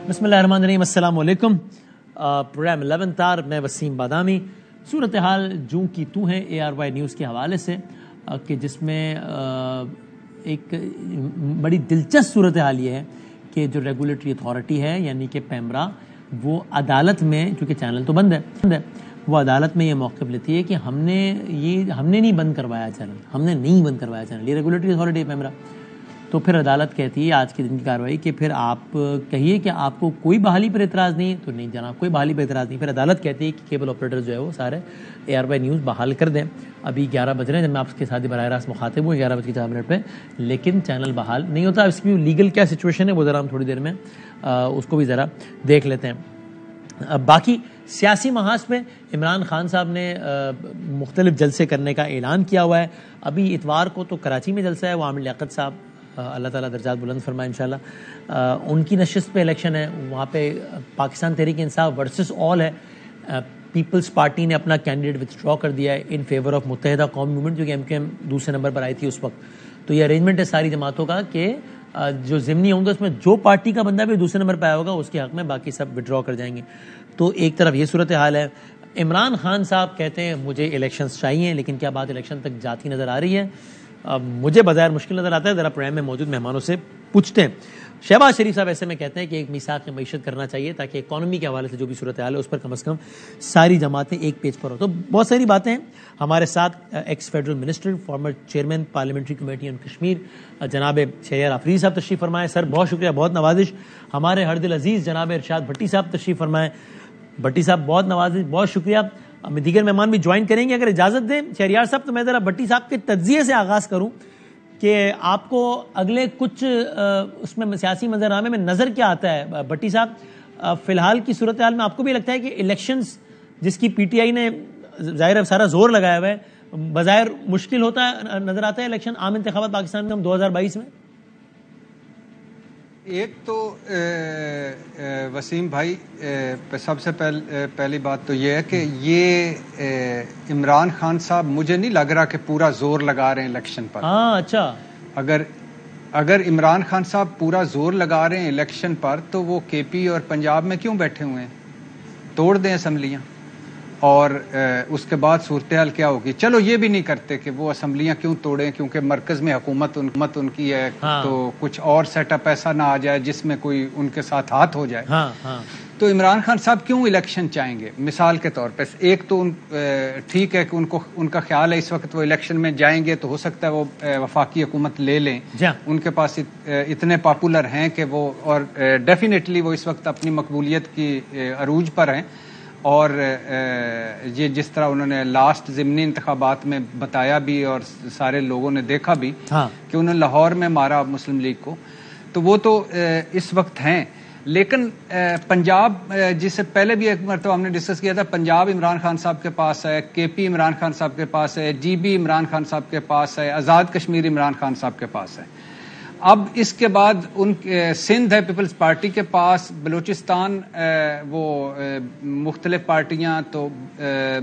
بسم اللہ الرحمن الرحیم، السلام علیکم۔ پروگرام 11 تار، میں وسیم بادامی۔ صورتحال جوں کی تو ہے ARY نیوز کے حوالے سے کہ جس میں ایک بڑی دلچسپ صورتحال یہ ہے کہ جو ریگولیٹری اتھارٹی ہے یعنی کہ پیمرا، وہ عدالت میں، چونکہ چینل تو بند ہے، وہ عدالت میں یہ موقف لیتی ہے کہ ہم نے نہیں بند کروایا چینل، یہ ریگولیٹری اتھارٹی ہے پیمرا۔ تو پھر عدالت کہتی ہے آج کے دن کی کارروائی کہ پھر آپ کہیے کہ آپ کو کوئی بحالی پر اعتراض نہیں ہے، تو نہیں جناب کوئی بحالی پر اعتراض نہیں۔ پھر عدالت کہتی ہے کہ کیبل آپریٹر جو ہے وہ سارے ARY نیوز بحال کر دیں۔ ابھی 11 بج رہے ہیں جب میں آپ کے ساتھ براہ راست مخاطب ہوں 11:04 پہ، لیکن چینل بحال نہیں ہوتا۔ اس کی لیگل کیا سچویشن ہے وہ ذرا ہم تھوڑی دیر میں اس کو بھی ذرا دیکھ لیتے ہیں۔ باقی سیاسی محاذ پہ عمران خان صاحب نے مختلف جلسے کرنے کا اعلان کیا ہوا ہے۔ ابھی اتوار کو تو کراچی میں جلسہ ہے، وہ عامر لیاقت صاحب، اللہ تعالیٰ درجات بلند فرمائے انشاءاللہ، ان کی نشست پہ الیکشن ہے۔ وہاں پہ پاکستان تحریک انصاف ورسز آل ہے۔ پیپلز پارٹی نے اپنا کینڈیڈیٹ وتھڈرا کر دیا ہے ان فیور آف متحدہ قومی موومنٹ، جو کہ MKM دوسرے نمبر پر آئی تھی اس وقت۔ تو یہ ارینجمنٹ ہے ساری جماعتوں کا کہ جو ضمنی ہوں گے اس میں جو پارٹی کا بندہ بھی دوسرے نمبر پہ آیا ہوگا اس کے حق میں باقی سب وتھڈرا کر جائیں گے۔ تو ایک طرف یہ صورتحال ہے۔ عمران خان صاحب کہتے ہیں مجھے الیکشنز چاہیے، لیکن کیا بات الیکشن تک جاتی نظر آ رہی ہے؟ مجھے بظاہر مشکل نظر آتا ہے، ذرا پروگرام میں موجود مہمانوں سے پوچھتے ہیں۔ شہباز شریف صاحب ایسے میں کہتے ہیں کہ ایک میثاق معیشت کرنا چاہیے تاکہ اکانومی کے حوالے سے جو بھی صورتحال ہے اس پر کم از کم ساری جماعتیں ایک پیج پر ہو۔ تو بہت ساری باتیں ہیں ہمارے ساتھ۔ Ex federal minister, former chairman parliamentary committee on Kashmir جناب شہریار آفریدی صاحب تشریف فرمائے۔ سر بہت شکریہ، بہت نوازش۔ ہمارے ہر دل عزیز جناب ارشاد بھٹی صاحب تشریف فرمائے۔ بھٹی صاحب بہت نوازش، بہت شکریہ۔ دیگر مہمان بھی جوائن کریں گے اگر اجازت دیں شہریار صاحب۔ تو میں ذرا بھٹی صاحب کے تجزیے سے آغاز کروں کہ آپ کو اگلے کچھ اس میں سیاسی منظرنامے میں نظر کیا آتا ہے بھٹی صاحب؟ فی الحال کی صورتحال میں آپ کو بھی لگتا ہے کہ الیکشنز جس کی PTI نے ظاہر سارا زور لگایا ہوا ہے، بظاہر مشکل ہوتا ہے نظر آتا ہے الیکشن عام انتخابات پاکستان میں 2022 میں؟ ایک تو وسیم بھائی، سب سے پہلی بات تو یہ ہے کہ یہ عمران خان صاحب مجھے نہیں لگ رہا کہ پورا زور لگا رہے ہیں الیکشن پر۔ ہاں اچھا، اگر عمران خان صاحب پورا زور لگا رہے ہیں الیکشن پر تو وہ KP اور پنجاب میں کیوں بیٹھے ہوئے ہیں؟ توڑ دیں اسمبلیاں اور اس کے بعد صورتحال کیا ہوگی؟ چلو یہ بھی نہیں کرتے کہ وہ اسمبلیاں کیوں توڑیں، کیونکہ مرکز میں حکومت ان کی ہے، تو کچھ اور سیٹ اپ ایسا نہ آ جائے جس میں کوئی ان کے ساتھ ہاتھ ہو جائے۔ تو عمران خان صاحب کیوں الیکشن چاہیں گے؟ مثال کے طور پہ ایک تو ٹھیک ہے کہ ان کا خیال ہے اس وقت وہ الیکشن میں جائیں گے تو ہو سکتا ہے وہ وفاقی حکومت لے لیں، ان کے پاس اتنے پاپولر ہیں کہ وہ، اور ڈیفینیٹلی وہ اس وقت اپنی مقبولیت کی عروج پر ہیں۔ اور یہ جس طرح انہوں نے لاسٹ ضمنی انتخابات میں بتایا بھی اور سارے لوگوں نے دیکھا بھی کہ انہوں نے لاہور میں مارا مسلم لیگ کو، تو وہ تو اس وقت ہیں۔ لیکن پنجاب، جس سے پہلے بھی ایک مرتبہ ہم نے ڈسکس کیا تھا، پنجاب عمران خان صاحب کے پاس ہے، KP عمران خان صاحب کے پاس ہے، GB عمران خان صاحب کے پاس ہے، آزاد کشمیر عمران خان صاحب کے پاس ہے۔ اب اس کے بعد سندھ ہے پیپلز پارٹی کے پاس، بلوچستان وہ مختلف پارٹیاں، تو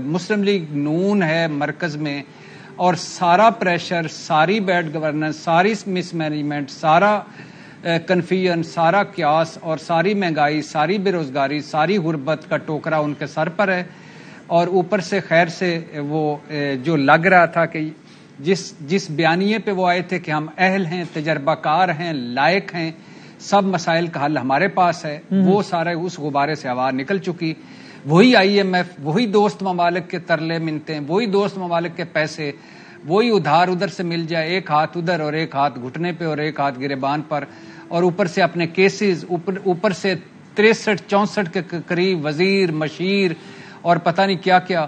مسلم لیگ نون ہے مرکز میں، اور سارا پریشر، ساری بیڈ گورننس، ساری مس مینجمنٹ، سارا کنفیوژن، سارا کیاس اور ساری مہنگائی، ساری بے روزگاری، ساری غربت کا ٹوکرا ان کے سر پر ہے۔ اور اوپر سے خیر سے وہ جو لگ رہا تھا کہ جس بیانیے پہ وہ آئے تھے کہ ہم اہل ہیں، تجربہ کار ہیں، لائق ہیں، سب مسائل کا حل ہمارے پاس ہے، وہ سارے اس غبارے سے ہوا نکل چکی۔ وہی IMF، وہی دوست ممالک کے ترلے منتے ہیں، وہی دوست ممالک کے پیسے، وہی ادھار ادھر سے مل جائے، ایک ہاتھ ادھر اور ایک ہاتھ گھٹنے پہ اور ایک ہاتھ گریبان پر، اور اوپر سے اپنے کیسز، اوپر سے 63-64 کے قریب وزیر مشیر اور پتہ نہیں کیا کیا،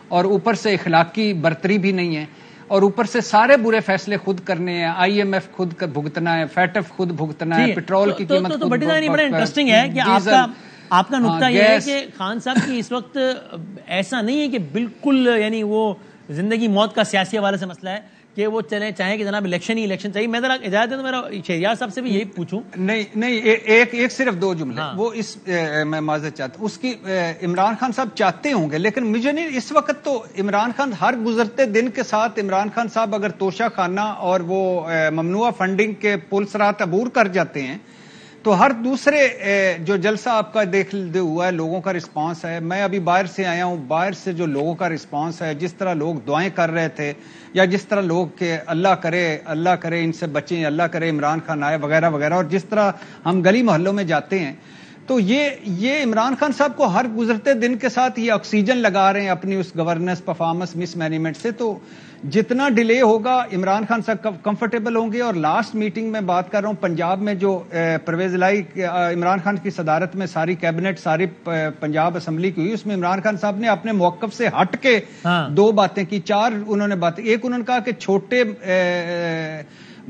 اور اوپر سے اخلاقی برتری بھی نہیں ہے، اور اوپر سے سارے برے فیصلے خود کرنے ہیں، IMF خود بھگتنا ہے، FATF خود بھگتنا ہے، پیٹرول کی قیمت خود۔ تو بڑی بڑا انٹرسٹنگ ہے کہ آپ کا نقطہ یہ ہے کہ خان صاحب کی اس وقت ایسا نہیں ہے کہ بالکل یعنی وہ زندگی موت کا سیاسی حوالے سے مسئلہ ہے کہ وہ چاہیں کہ جناب الیکشن چاہیے۔ میں ذرا اجازت ہے تو میرا شہریار صاحب سے بھی یہی پوچھوں۔ نہیں ایک صرف دو جملے وہ اس میں معذرت چاہتا ہوں، اس کی عمران خان صاحب چاہتے ہوں گے، لیکن مجھے نہیں، اس وقت تو عمران خان ہر گزرتے دن کے ساتھ عمران خان صاحب اگر توشہ خانہ اور وہ ممنوعہ فنڈنگ کے پل سرات عبور کر جاتے ہیں تو ہر دوسرے جو جلسہ آپ کا دیکھ ہوا ہے لوگوں کا رسپانس ہے. میں ابھی باہر سے آیا ہوں, باہر سے جو لوگوں کا رسپانس ہے, جس طرح لوگ دعائیں کر رہے تھے, یا جس طرح لوگ کہ اللہ کرے ان سے بچیں, اللہ کرے عمران خان آئے وغیرہ وغیرہ, اور جس طرح ہم گلی محلوں میں جاتے ہیں, تو یہ عمران خان صاحب کو ہر گزرتے دن کے ساتھ یہ آکسیجن لگا رہے ہیں اپنی اس گورننس پرفارمنس مس مینجمنٹ سے. تو جتنا ڈیلے ہوگا عمران خان صاحب کمفرٹیبل ہوں گے. اور لاسٹ میٹنگ میں بات کر رہا ہوں پنجاب میں جو پرویز الہی عمران خان کی صدارت میں ساری کیبنٹ ساری پنجاب اسمبلی کی ہوئی, اس میں عمران خان صاحب نے اپنے موقف سے ہٹ کے 2 باتیں کی, 4 انہوں نے باتیں. ایک انہوں نے کہا کہ چھوٹے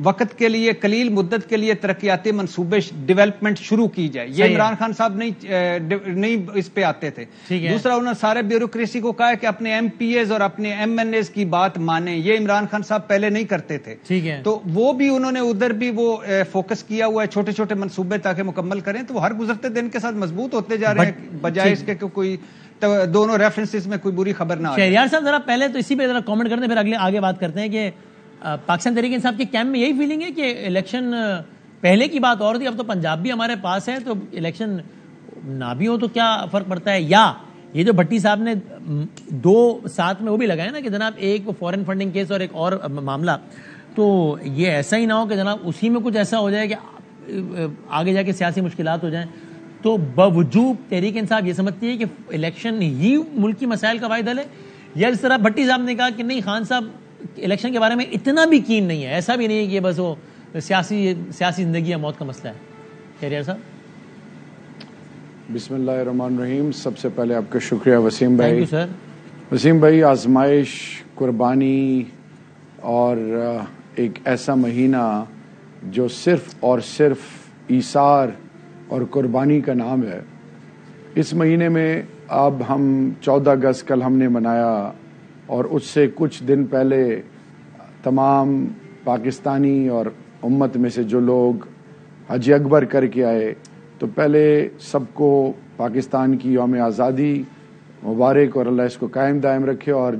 وقت کے لیے قلیل مدت کے لیے ترقیاتی منصوبے ڈیولپمنٹ شروع کی جائے. یہ عمران خان صاحب نہیں اس پہ آتے تھے. دوسرا انہوں نے سارے بیوروکریسی کو کہا کہ اپنے ایم پی ایز اور اپنے ایم این ایز کی بات مانیں. یہ عمران خان صاحب پہلے نہیں کرتے تھے. تو وہ بھی انہوں نے ادھر بھی وہ فوکس کیا ہوا ہے چھوٹے چھوٹے منصوبے تاکہ مکمل کریں. تو وہ ہر گزرتے دن کے ساتھ مضبوط ہوتے جا رہے ہیں بجائے اس کے کوئی دونوں ریفرنسز میں کوئی بری خبر نہ آئے. شہریار صاحب ذرا پہلے تو اسی پہ ذرا کامنٹ کرتے ہیں, پھر آگے بات کرتے ہیں کہ پاکستان تحریک انصاف کے کیمپ میں یہی فیلنگ ہے کہ الیکشن پہلے کی بات اور تھی, اب تو پنجاب بھی ہمارے پاس ہے, تو الیکشن نہ بھی ہو تو کیا فرق پڑتا ہے. یا یہ جو بھٹی صاحب نے 2 ساتھ میں وہ بھی لگائے نا کہ جناب ایک فورن فنڈنگ کیس اور ایک اور معاملہ, تو یہ ایسا ہی نہ ہو کہ جناب اسی میں کچھ ایسا ہو جائے کہ آگے جا کے سیاسی مشکلات ہو جائیں. تو باوجود تحریک انصاف یہ سمجھتی ہے کہ الیکشن ہی ملکی مسائل کا واحد حل ہے, یا جس طرح بھٹی صاحب نے کہا کہ نہیں خان صاحب الیکشن کے بارے میں اتنا بھی کین نہیں ہے, ایسا بھی نہیں ہے کہ بس وہ سیاسی زندگی یا موت کا مسئلہ ہے. شہریار صاحب. بسم اللہ الرحمن الرحیم. سب سے پہلے آپ کا شکریہ وسیم بھائی. Thank you sir. وسیم بھائی, آزمائش, قربانی اور ایک ایسا مہینہ جو صرف اور صرف ایثار اور قربانی کا نام ہے, اس مہینے میں اب ہم 14 اگست کل ہم نے منایا, اور اس سے کچھ دن پہلے تمام پاکستانی اور امت میں سے جو لوگ حج اکبر کر کے آئے, تو پہلے سب کو پاکستان کی یوم آزادی مبارک, اور اللہ اس کو قائم دائم رکھے. اور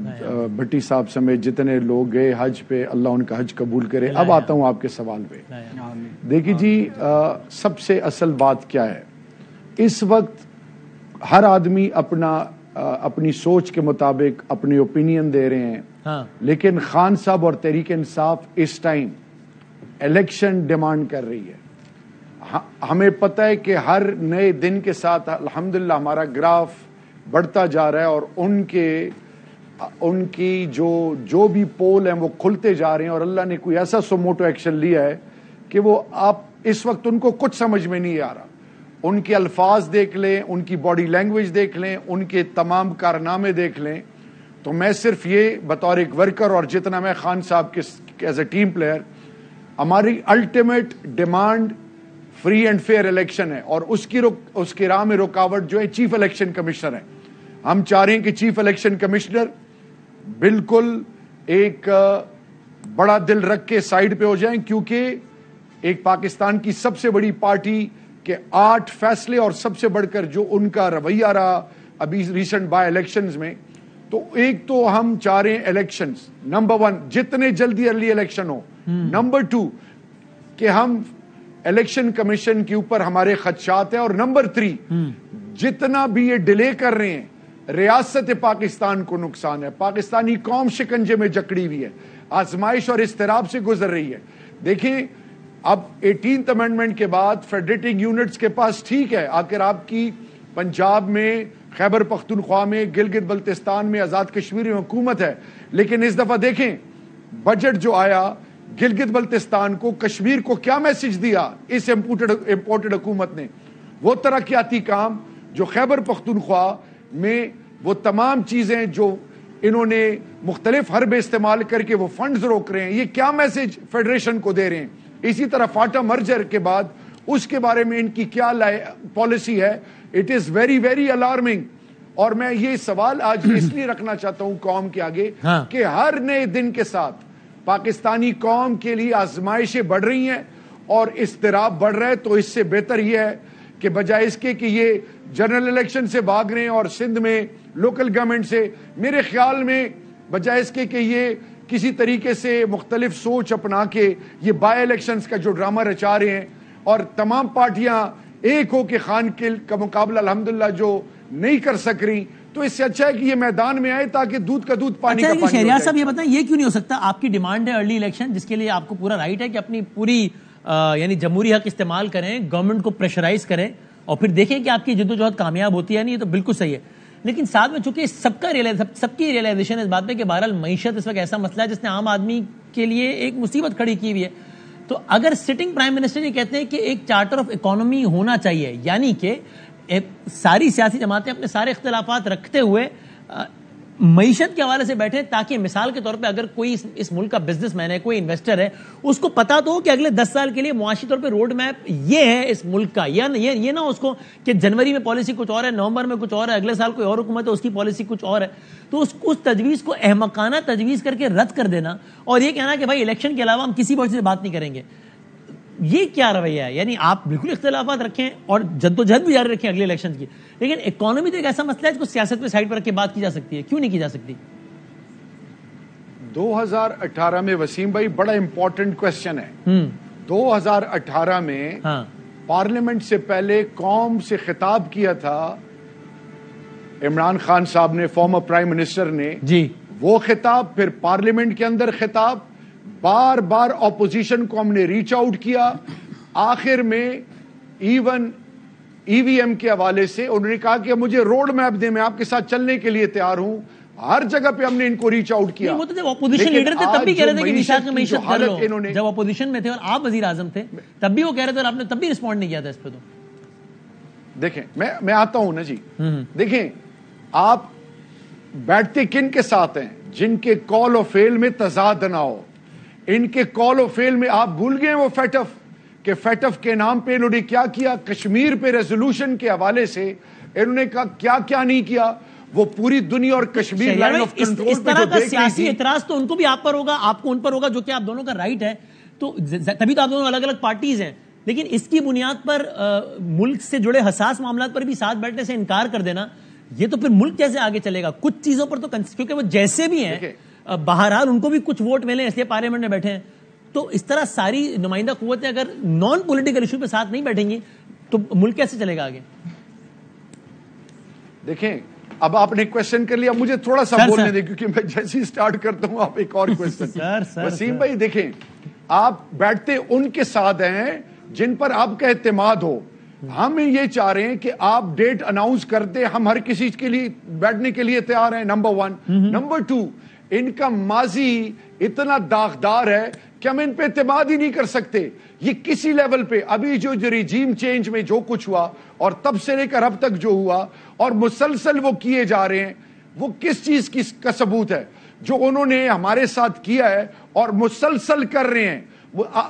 بھٹی صاحب سمیت جتنے لوگ گئے حج پہ, اللہ ان کا حج قبول کرے. اب آتا ہوں آپ کے سوال پہ. دیکھیے جی, سب سے اصل بات کیا ہے, اس وقت ہر آدمی اپنی سوچ کے مطابق اپنی اوپینین دے رہے ہیں, لیکن خان صاحب اور تحریک انصاف اس ٹائم الیکشن ڈیمانڈ کر رہی ہے. ہمیں پتہ ہے کہ ہر نئے دن کے ساتھ الحمدللہ ہمارا گراف بڑھتا جا رہا ہے, اور ان کی جو بھی پول ہیں وہ کھلتے جا رہے ہیں, اور اللہ نے کوئی ایسا سوموٹو ایکشن لیا ہے کہ وہ آپ اس وقت ان کو کچھ سمجھ میں نہیں آ رہا. ان کے الفاظ دیکھ لیں, ان کی باڈی لینگویج دیکھ لیں, ان کے تمام کارنامے دیکھ لیں. تو میں صرف یہ بطور ایک ورکر, اور جتنا میں خان صاحب کے ایز اے ٹیم پلیئر, ہماری ultimate demand free and fair election ہے, اور اس کی راہ میں رکاوٹ جو ہے چیف الیکشن کمشنر ہے. ہم چاہ رہے ہیں کہ چیف الیکشن کمشنر بالکل ایک بڑا دل رکھ کے سائیڈ پہ ہو جائیں, کیونکہ ایک پاکستان کی سب سے بڑی پارٹی کہ 8 فیصلے, اور سب سے بڑھ کر جو ان کا رویہ رہا ابھی ریسنٹ بائی الیکشنز میں, تو ایک تو ہم چاہ رہے ہیں الیکشنز نمبر 1 جتنے جلدی ارلی الیکشن ہو, نمبر 2 کہ ہم الیکشن کمیشن کے اوپر ہمارے خدشات ہیں, اور نمبر 3 جتنا بھی یہ ڈیلے کر رہے ہیں ریاست پاکستان کو نقصان ہے. پاکستانی قوم شکنجے میں جکڑی ہوئی ہے, آزمائش اور اضطراب سے گزر رہی ہے. دیکھیں اب 18th امینڈمنٹ کے بعد فیڈریٹنگ یونٹس کے پاس ٹھیک ہے, آخر آپ کی پنجاب میں, خیبر پختونخوا میں, گلگت بلتستان میں, آزاد کشمیر میں حکومت ہے, لیکن اس دفعہ دیکھیں بجٹ جو آیا گلگت بلتستان کو, کشمیر کو کیا میسج دیا اس امپورٹڈ حکومت نے. وہ ترقیاتی کام جو خیبر پختونخوا میں, وہ تمام چیزیں جو انہوں نے مختلف حربے استعمال کر کے وہ فنڈز روک رہے ہیں, یہ کیا میسج فیڈریشن کو دے رہے ہیں. اسی طرح فاٹا مرجر کے بعد اس کے بارے میں ان کی کیا پالیسی ہے, it is very very alarming. اور میں یہ سوال آج اس لیے رکھنا چاہتا ہوں قوم کے آگے کہ ہر نئے دن کے ساتھ پاکستانی قوم کے لیے آزمائشیں بڑھ رہی ہیں اور اضطراب بڑھ رہا ہے. تو اس سے بہتر یہ ہے کہ بجائے اس کے کہ یہ جنرل الیکشن سے بھاگ رہے ہیں اور سندھ میں لوکل گورنمنٹ سے, میرے خیال میں بجائے اس کے کہ یہ کسی طریقے سے مختلف سوچ اپنا کے یہ بائی الیکشنز کا جو ڈرامہ رچا رہے ہیں, اور تمام پارٹیاں ایک ہو کے خان کا مقابلہ الحمدللہ جو نہیں کر سک رہی, تو اس سے اچھا ہے کہ یہ میدان میں آئے تاکہ دودھ کا دودھ پانی کا پانی. شہریار صاحب یہ بتائیں, یہ کیوں نہیں ہو سکتا؟ آپ کی ڈیمانڈ ہے ارلی الیکشن, جس کے لیے آپ کو پورا رائٹ ہے کہ اپنی پوری یعنی جمہوری حق استعمال کریں, گورنمنٹ کو پریشرائز کریں اور پھر دیکھیں کہ آپ کی جدوجہد کامیاب ہوتی ہے نہیں. یہ تو بالکل صحیح ہے, لیکن ساتھ میں چونکہ سب کی ریئلائزیشن اس بات پہ کہ بہرحال معیشت اس وقت ایسا مسئلہ ہے جس نے عام آدمی کے لیے ایک مصیبت کھڑی کی ہوئی ہے. تو اگر سٹنگ پرائم منسٹر یہ کہتے ہیں کہ ایک چارٹر آف اکانومی ہونا چاہیے, یعنی کہ ساری سیاسی جماعتیں اپنے سارے اختلافات رکھتے ہوئے معیشت کے حوالے سے بیٹھے, تاکہ مثال کے طور پہ اگر کوئی اس ملک کا بزنس مین ہے, کوئی انویسٹر ہے, اس کو پتا تو ہو کہ اگلے 10 سال کے لیے معاشی طور پہ روڈ میپ یہ ہے اس ملک کا, یہ نہ اس کو کہ جنوری میں پالیسی کچھ اور ہے, نومبر میں کچھ اور ہے, اگلے سال کوئی اور حکومت ہے اس کی پالیسی کچھ اور ہے. تو اس تجویز کو احمقانہ تجویز کر کے رد کر دینا اور یہ کہنا کہ بھائی الیکشن کے علاوہ ہم کسی پالیسی سے بات نہیں کریں گے, یہ کیا رویہ ہے؟ یعنی آپ بالکل اختلافات رکھیں اور جدوجہد بھی جاری رکھیں اگلے الیکشن کی, لیکن اکانومی تو ایک ایسا مسئلہ ہے جس کو سیاست پہ سائڈ پر رکھ کے بات کی جا سکتی ہے, کیوں نہیں کی جا سکتی؟ 2018 میں وسیم بھائی بڑا امپورٹنٹ کوشچن ہے. 2018 میں پارلیمنٹ سے پہلے قوم سے خطاب کیا تھا عمران خان صاحب نے, فارمر پرائم منسٹر نے. جی, وہ خطاب, پھر پارلیمنٹ کے اندر خطاب, بار بار اپوزیشن کو ہم نے ریچ آؤٹ کیا. آخر میں ایون ای وی ایم کے حوالے سے انہوں نے کہا کہ مجھے روڈ میپ دیں, میں آپ کے ساتھ چلنے کے لیے تیار ہوں. ہر جگہ پہ ہم نے ان کو ریچ آؤٹ کیا. وہ تو جب اپوزیشن لیڈر تھے تب بھی کہہ رہے تھے کہ میثاق میں معیشت کر لو. جب اپوزیشن میں تھے اور آپ وزیر اعظم تھے تب بھی وہ کہہ رہے تھے اور آپ نے تب بھی رسپونڈ نہیں کیا تھا اس پہ. تو دیکھیں میں آتا ہوں نا جی. دیکھیں آپ بیٹھتے کن کے ساتھ ہیں؟ جن کے کال و فیل میں تضاد نہ ہو. ان کے کال و فیل میں آپ بھول گئے وہ فیٹف, کہ فیٹف کے نام پہ انہوں نے کیا کیا, کشمیر پہ ریزولوشن کے حوالے سے انہوں نے کہا کیا کیا نہیں کیا. وہ پوری دنیا اور کشمیر لائن آف کنٹرول اس طرح کا سیاسی اعتراض تو ان کو بھی آپ پر ہوگا, آپ کو ان پر ہوگا, جو کہ آپ دونوں کا رائٹ ہے. تو تبھی تو آپ دونوں الگ الگ پارٹیز ہیں, لیکن اس کی بنیاد پر ملک سے جڑے حساس معاملات پر بھی ساتھ بیٹھنے سے انکار کر دینا, یہ تو پھر ملک کیسے آگے چلے گا؟ کچھ چیزوں پر تو کیونکہ وہ جیسے بھی ہیں بہرحال ان کو بھی کچھ ووٹ ملے اس لیے پارلیمنٹ میں بیٹھے ہیں. تو اس طرح ساری نمائندہ قوتیں اگر نان پولیٹیکل ایشو پہ ساتھ نہیں بیٹھیں گی تو ملک کیسے چلے گا آگے؟ دیکھیں اب آپ نے کوشچن کر لیا, مجھے تھوڑا سا بولنے دیں کیونکہ میں جیسے ہی سٹارٹ کرتا ہوں آپ ایک اور کوشچن. وسیم بھائی دیکھیں, آپ بیٹھتے ان کے ساتھ ہیں جن پر آپ کا اعتماد ہو. ہم یہ چاہ رہے ہیں کہ آپ ڈیٹ اناؤنس کرتے, ہم ہر کسی کے لیے بیٹھنے کے لیے تیار ہیں, نمبر 1. نمبر 2, ان کا ماضی اتنا داغدار ہے کہ ہم ان پہ اعتماد ہی نہیں کر سکتے. یہ کسی لیول پہ ابھی جو ریجیم چینج میں جو کچھ ہوا اور تب سے لے کر اب تک جو ہوا اور مسلسل وہ کیے جا رہے ہیں, وہ کس چیز کا ثبوت ہے؟ جو انہوں نے ہمارے ساتھ کیا ہے اور مسلسل کر رہے ہیں.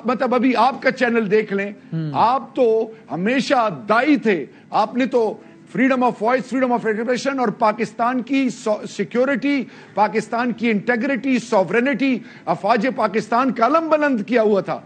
مطلب ابھی آپ کا چینل دیکھ لیں, آپ تو ہمیشہ دائی تھے, آپ نے تو freedom of voice, freedom of expression اور پاکستان کی سیکیورٹی, پاکستان کی انٹیگریٹی, سوورینٹی, افواج پاکستان کا علم بلند کیا ہوا تھا.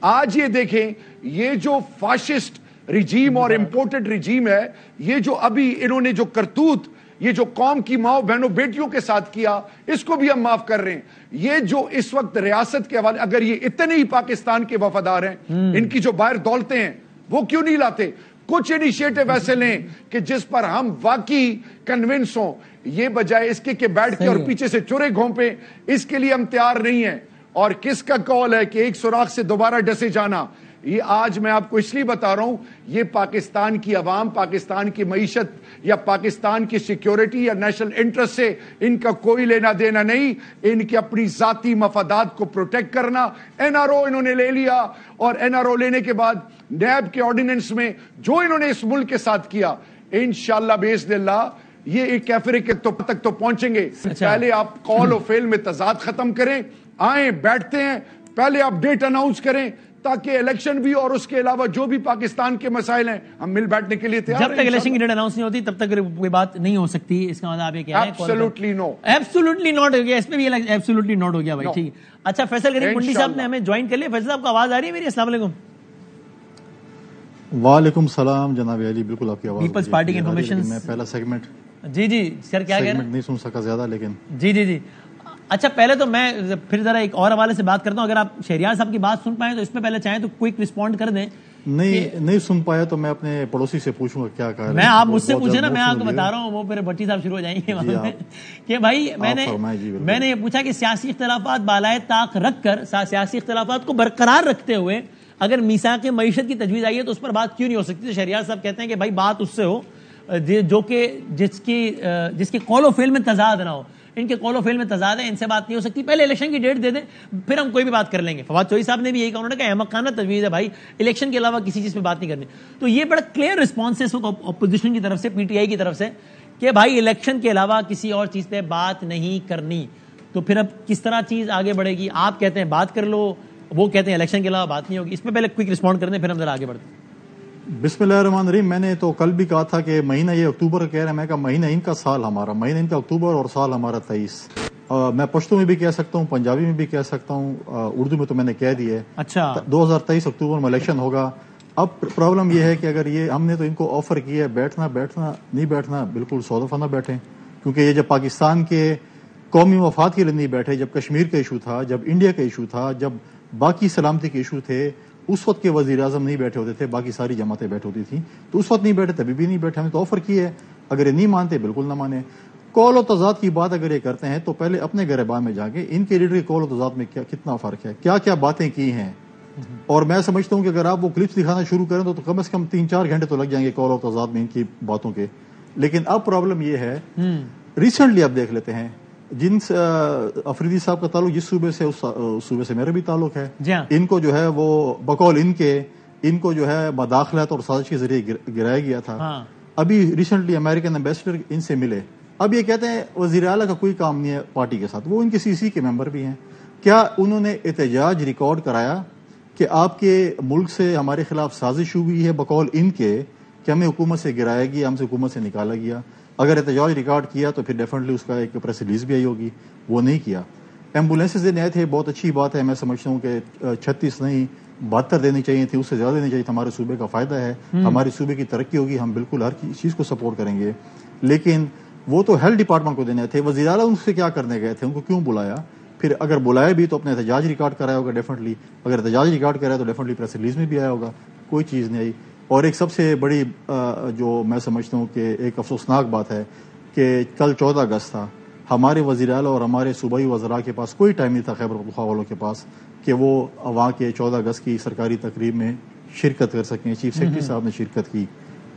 آج یہ دیکھیں, یہ جو فاشسٹ رجیم اور امپورٹڈ رجیم ہے, یہ جو ابھی انہوں نے جو کرتوت یہ جو قوم کی ماؤں بہنوں بیٹیوں کے ساتھ کیا, اس کو بھی ہم معاف کر رہے ہیں. یہ جو اس وقت ریاست کے حوالے, اگر یہ اتنے ہی پاکستان کے وفادار ہیں, ان کی جو باہر دولتیں ہیں وہ کیوں نہیں لاتے؟ کچھ انیشیٹو ایسے لیں کہ جس پر ہم واقعی کنونس ہوں, یہ بجائے اس کے کہ بیٹھ کے اور پیچھے سے چورے گھونپیں. اس کے لیے ہم تیار نہیں ہیں. اور کس کا کال ہے کہ ایک سوراخ سے دوبارہ ڈسے جانا؟ یہ آج میں آپ کو اس لیے بتا رہا ہوں, یہ پاکستان کی عوام, پاکستان کی معیشت یا پاکستان کی سیکیورٹی یا نیشنل انٹرسٹ سے ان کا کوئی لینا دینا نہیں. ان کے اپنی ذاتی مفادات کو پروٹیکٹ کرنا. این آر او انہوں نے لے لیا, اور این آر او لینے کے بعد نیب کے آرڈیننس میں جو انہوں نے اس ملک کے ساتھ کیا, انشاءاللہ باذن اللہ یہ ایک کیفرے کے تک تو پہنچیں گے. پہلے آپ کال و فیل میں تضاد ختم کریں, آئیں بیٹھتے ہیں, پہلے آپ ڈیٹ اناؤنس کریں تاکہ الیکشن بھی اور اس کے علاوہ جو بھی پاکستان کے مسائل ہیں ہم مل بیٹھنے کے لیے تیار ہیں. جب تک الیکشن کی ڈیٹ اناؤنس نہیں ہوتی تب تک کوئی بات نہیں ہو سکتی. اس کا مطلب آپ یہ کہہ رہے ہیں ایبسولوٹلی نو, ایبسولوٹلی ناٹ ہو گیا, اس میں بھی ایبسولوٹلی ناٹ ہو گیا بھائی. ٹھیک ہے, اچھا فیصل کریم منڈی صاحب نے ہمیں جوائن کر لیا. فیصل صاحب کو آواز آ رہی ہے میری؟ السلام علیکم. وعلیکم السلام جناب علی, بالکل آپ کی آواز. پیپلز پارٹی کی انفارمیشن, میں پہلا سیگمنٹ جی سر کیا کہہ رہے ہیں؟ نہیں سن سکا زیادہ, لیکن جی اچھا پہلے تو میں پھر ذرا ایک اور حوالے سے بات کرتا ہوں. اگر آپ شہریار صاحب کی بات سن پائیں تو اس میں پہلے چاہیں تو کوئک رسپونڈ کر دیں نہیں سن پایا تو میں اپنے پڑوسی سے پوچھوں گا کیا کہا ہے. میں آپ مجھ سے پوچھے نا, میں آپ کو بتا رہا ہوں, وہ پھر بھٹی صاحب شروع ہو جائیں گے وہاں پہ کہ بھائی میں نے یہ پوچھا کہ سیاسی اختلافات بالائے طاق رکھ کر, سیاسی اختلافات کو برقرار رکھتے ہوئے اگر میثاق معیشت کی تجویز آئی ہے تو اس پر بات کیوں نہیں ہو سکتی؟ تو شہریار صاحب کہتے ہیں کہ بھائی بات اس سے ہو جو کہ جس کی قول و فعل میں تضاد نہ ہو. ان کے قول و فعل میں تضاد ہے, ان سے بات نہیں ہو سکتی, پہلے الیکشن کی ڈیٹ دے دیں پھر ہم کوئی بھی بات کر لیں گے. فواد چوہدری صاحب نے بھی یہی کہا, انہوں نے کہا احمقانہ تجویز ہے بھائی, الیکشن کے علاوہ کسی چیز پہ بات نہیں کرنی. تو یہ بڑا کلیئر رسپانس ہے اس وقت اپوزیشن کی طرف سے, پی ٹی آئی کی طرف سے, کہ بھائی الیکشن کے علاوہ کسی اور چیز پہ بات نہیں کرنی. تو پھر اب کس طرح چیز آگے بڑھے گی؟ آپ کہتے ہیں بات کر لو, وہ کہتے ہیں الیکشن کے علاوہ بات نہیں ہوگی. اس میں پہلے کوئک رسپونڈ کر دیں پھر ہم ذرا آگے بڑھتے ہیں. بسم اللہ الرحمن الرحیم. میں نے تو کل بھی کہا تھا کہ مہینہ یہ اکتوبر کا کہہ رہا ہے, میں کہا مہینہ ان کا سال ہمارا, مہینہ ان کا اکتوبر اور سال ہمارا 23. میں پشتو میں بھی کہہ سکتا ہوں, پنجابی میں بھی کہہ سکتا ہوں, اردو میں تو میں نے کہہ دیا ہے. اچھا 2023 اکتوبر میں الیکشن ہوگا. اب پرابلم یہ ہے کہ اگر یہ ہم نے تو ان کو آفر کیا ہے بیٹھنا نہیں بیٹھنا, بالکل سو دفعہ نہ بیٹھیں, کیونکہ یہ جب پاکستان کے قومی مفاد کے لیے نہیں بیٹھے, جب کشمیر کا ایشو تھا, جب انڈیا کا ایشو تھا, جب باقی سلامتی کے ایشو تھے, اس وقت کے وزیر اعظم نہیں بیٹھے ہوتے تھے, باقی ساری جماعتیں بیٹھ ہوتی تھیں, تو اس وقت نہیں بیٹھے, تبھی بھی نہیں بیٹھے. ہم نے تو آفر کی ہے, اگر یہ نہیں مانتے بالکل نہ مانے. کول و تضاد کی بات اگر یہ کرتے ہیں تو پہلے اپنے گریبان میں جا کے ان کے لیڈر کے کول و تضاد میں کتنا فرق ہے, کیا کیا باتیں کی ہیں. اور میں سمجھتا ہوں کہ اگر آپ وہ کلپس دکھانا شروع کریں تو کم از کم 3-4 گھنٹے تو لگ جائیں گے کول و تضاد میں ان کی باتوں کے. لیکن اب پرابلم یہ ہے, ریسنٹلی آپ دیکھ لیتے ہیں, جن افریدی صاحب کا تعلق جس صوبے سے, اس صوبے سے میرا بھی تعلق ہے, ان کو جو ہے وہ بقول ان کو جو ہے مداخلت اور سازش کے ذریعے گرایا گیا تھا. ابھی ریسنٹلی امریکن ایمبیسڈر ان سے ملے, اب یہ کہتے ہیں وزیر اعلیٰ کا کوئی کام نہیں ہے پارٹی کے ساتھ, وہ ان کے CC کے ممبر بھی ہیں. کیا انہوں نے احتجاج ریکارڈ کرایا کہ آپ کے ملک سے ہمارے خلاف سازش ہوئی ہے بقول ان کے کہ ہمیں حکومت سے گرایا گیا, ہم سے حکومت سے نکالا گیا؟ اگر احتجاج ریکارڈ کیا تو پھر ڈیفینیٹلی اس کا ایک پریس ریلیز بھی آئی ہوگی, وہ نہیں کیا. ایمبولینسز دینے آئے تھے, بہت اچھی بات ہے, میں سمجھتا ہوں کہ 36 نہیں 72 دینی چاہیے تھی, اس سے زیادہ دینی چاہیے تھی. ہمارے صوبے کا فائدہ ہے, ہمارے صوبے کی ترقی ہوگی, ہم بالکل ہر چیز کو سپورٹ کریں گے. لیکن وہ تو ہیلتھ ڈپارٹمنٹ کو دینے تھے. وزیر اعلیٰ ان سے کیا کرنے گئے تھے, ان کو کیوں بلایا؟ پھر اگر بلایا بھی تو اپنے احتجاج ریکارڈ کرایا ہوگا ڈیفینیٹلی, اگر احتجاج ریکارڈ کرایا تو ڈیفینیٹلی پریس ریلیز میں بھی آیا ہوگا. کوئی چیز نہیں آئی. اور ایک سب سے بڑی جو میں سمجھتا ہوں کہ ایک افسوسناک بات ہے کہ کل 14 اگست تھا, ہمارے وزیر اعلیٰ اور ہمارے صوبائی وزراء کے پاس کوئی ٹائم نہیں تھا, خیبر پختونخوا والوں کے پاس, کہ وہ وہاں کے 14 اگست کی سرکاری تقریب میں شرکت کر سکیں. چیف سیکرٹری صاحب نے شرکت کی.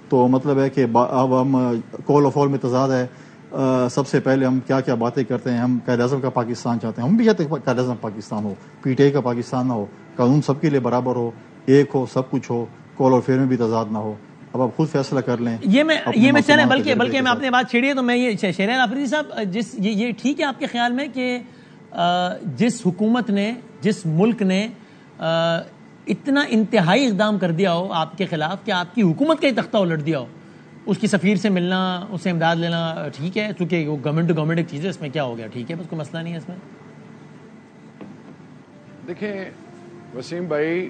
تو مطلب ہے کہ اب ہم کول آف آل میں تضاد ہے. سب سے پہلے ہم کیا کیا باتیں کرتے ہیں, ہم قائد اعظم کا پاکستان چاہتے ہیں, ہم بھی چاہتے ہیں قائد اعظم پاکستان ہو, PTI کا پاکستان نہ ہو, قانون سب کے لیے برابر ہو, ایک ہو, سب کچھ ہو, کول اور فیئر میں بھی تضاد نہ ہو. اب آپ خود فیصلہ کر لیں. یہ میں چلیں, بلکہ میں اپنے بات چھیڑیے تو میں یہ شہریار آفریدی صاحب, یہ ٹھیک ہے آپ کے خیال میں کہ جس حکومت نے, جس ملک نے اتنا انتہائی اقدام کر دیا ہو آپ کے خلاف کہ آپ کی حکومت کا ہی تختہ الٹ دیا ہو, اس کی سفیر سے ملنا, اس سے امداد لینا ٹھیک ہے, چونکہ وہ گورنمنٹ ٹو گورنمنٹ ایک چیز ہے, اس میں کیا ہو گیا, ٹھیک ہے, بس کوئی مسئلہ نہیں ہے اس میں. دیکھیں وسیم بھائی,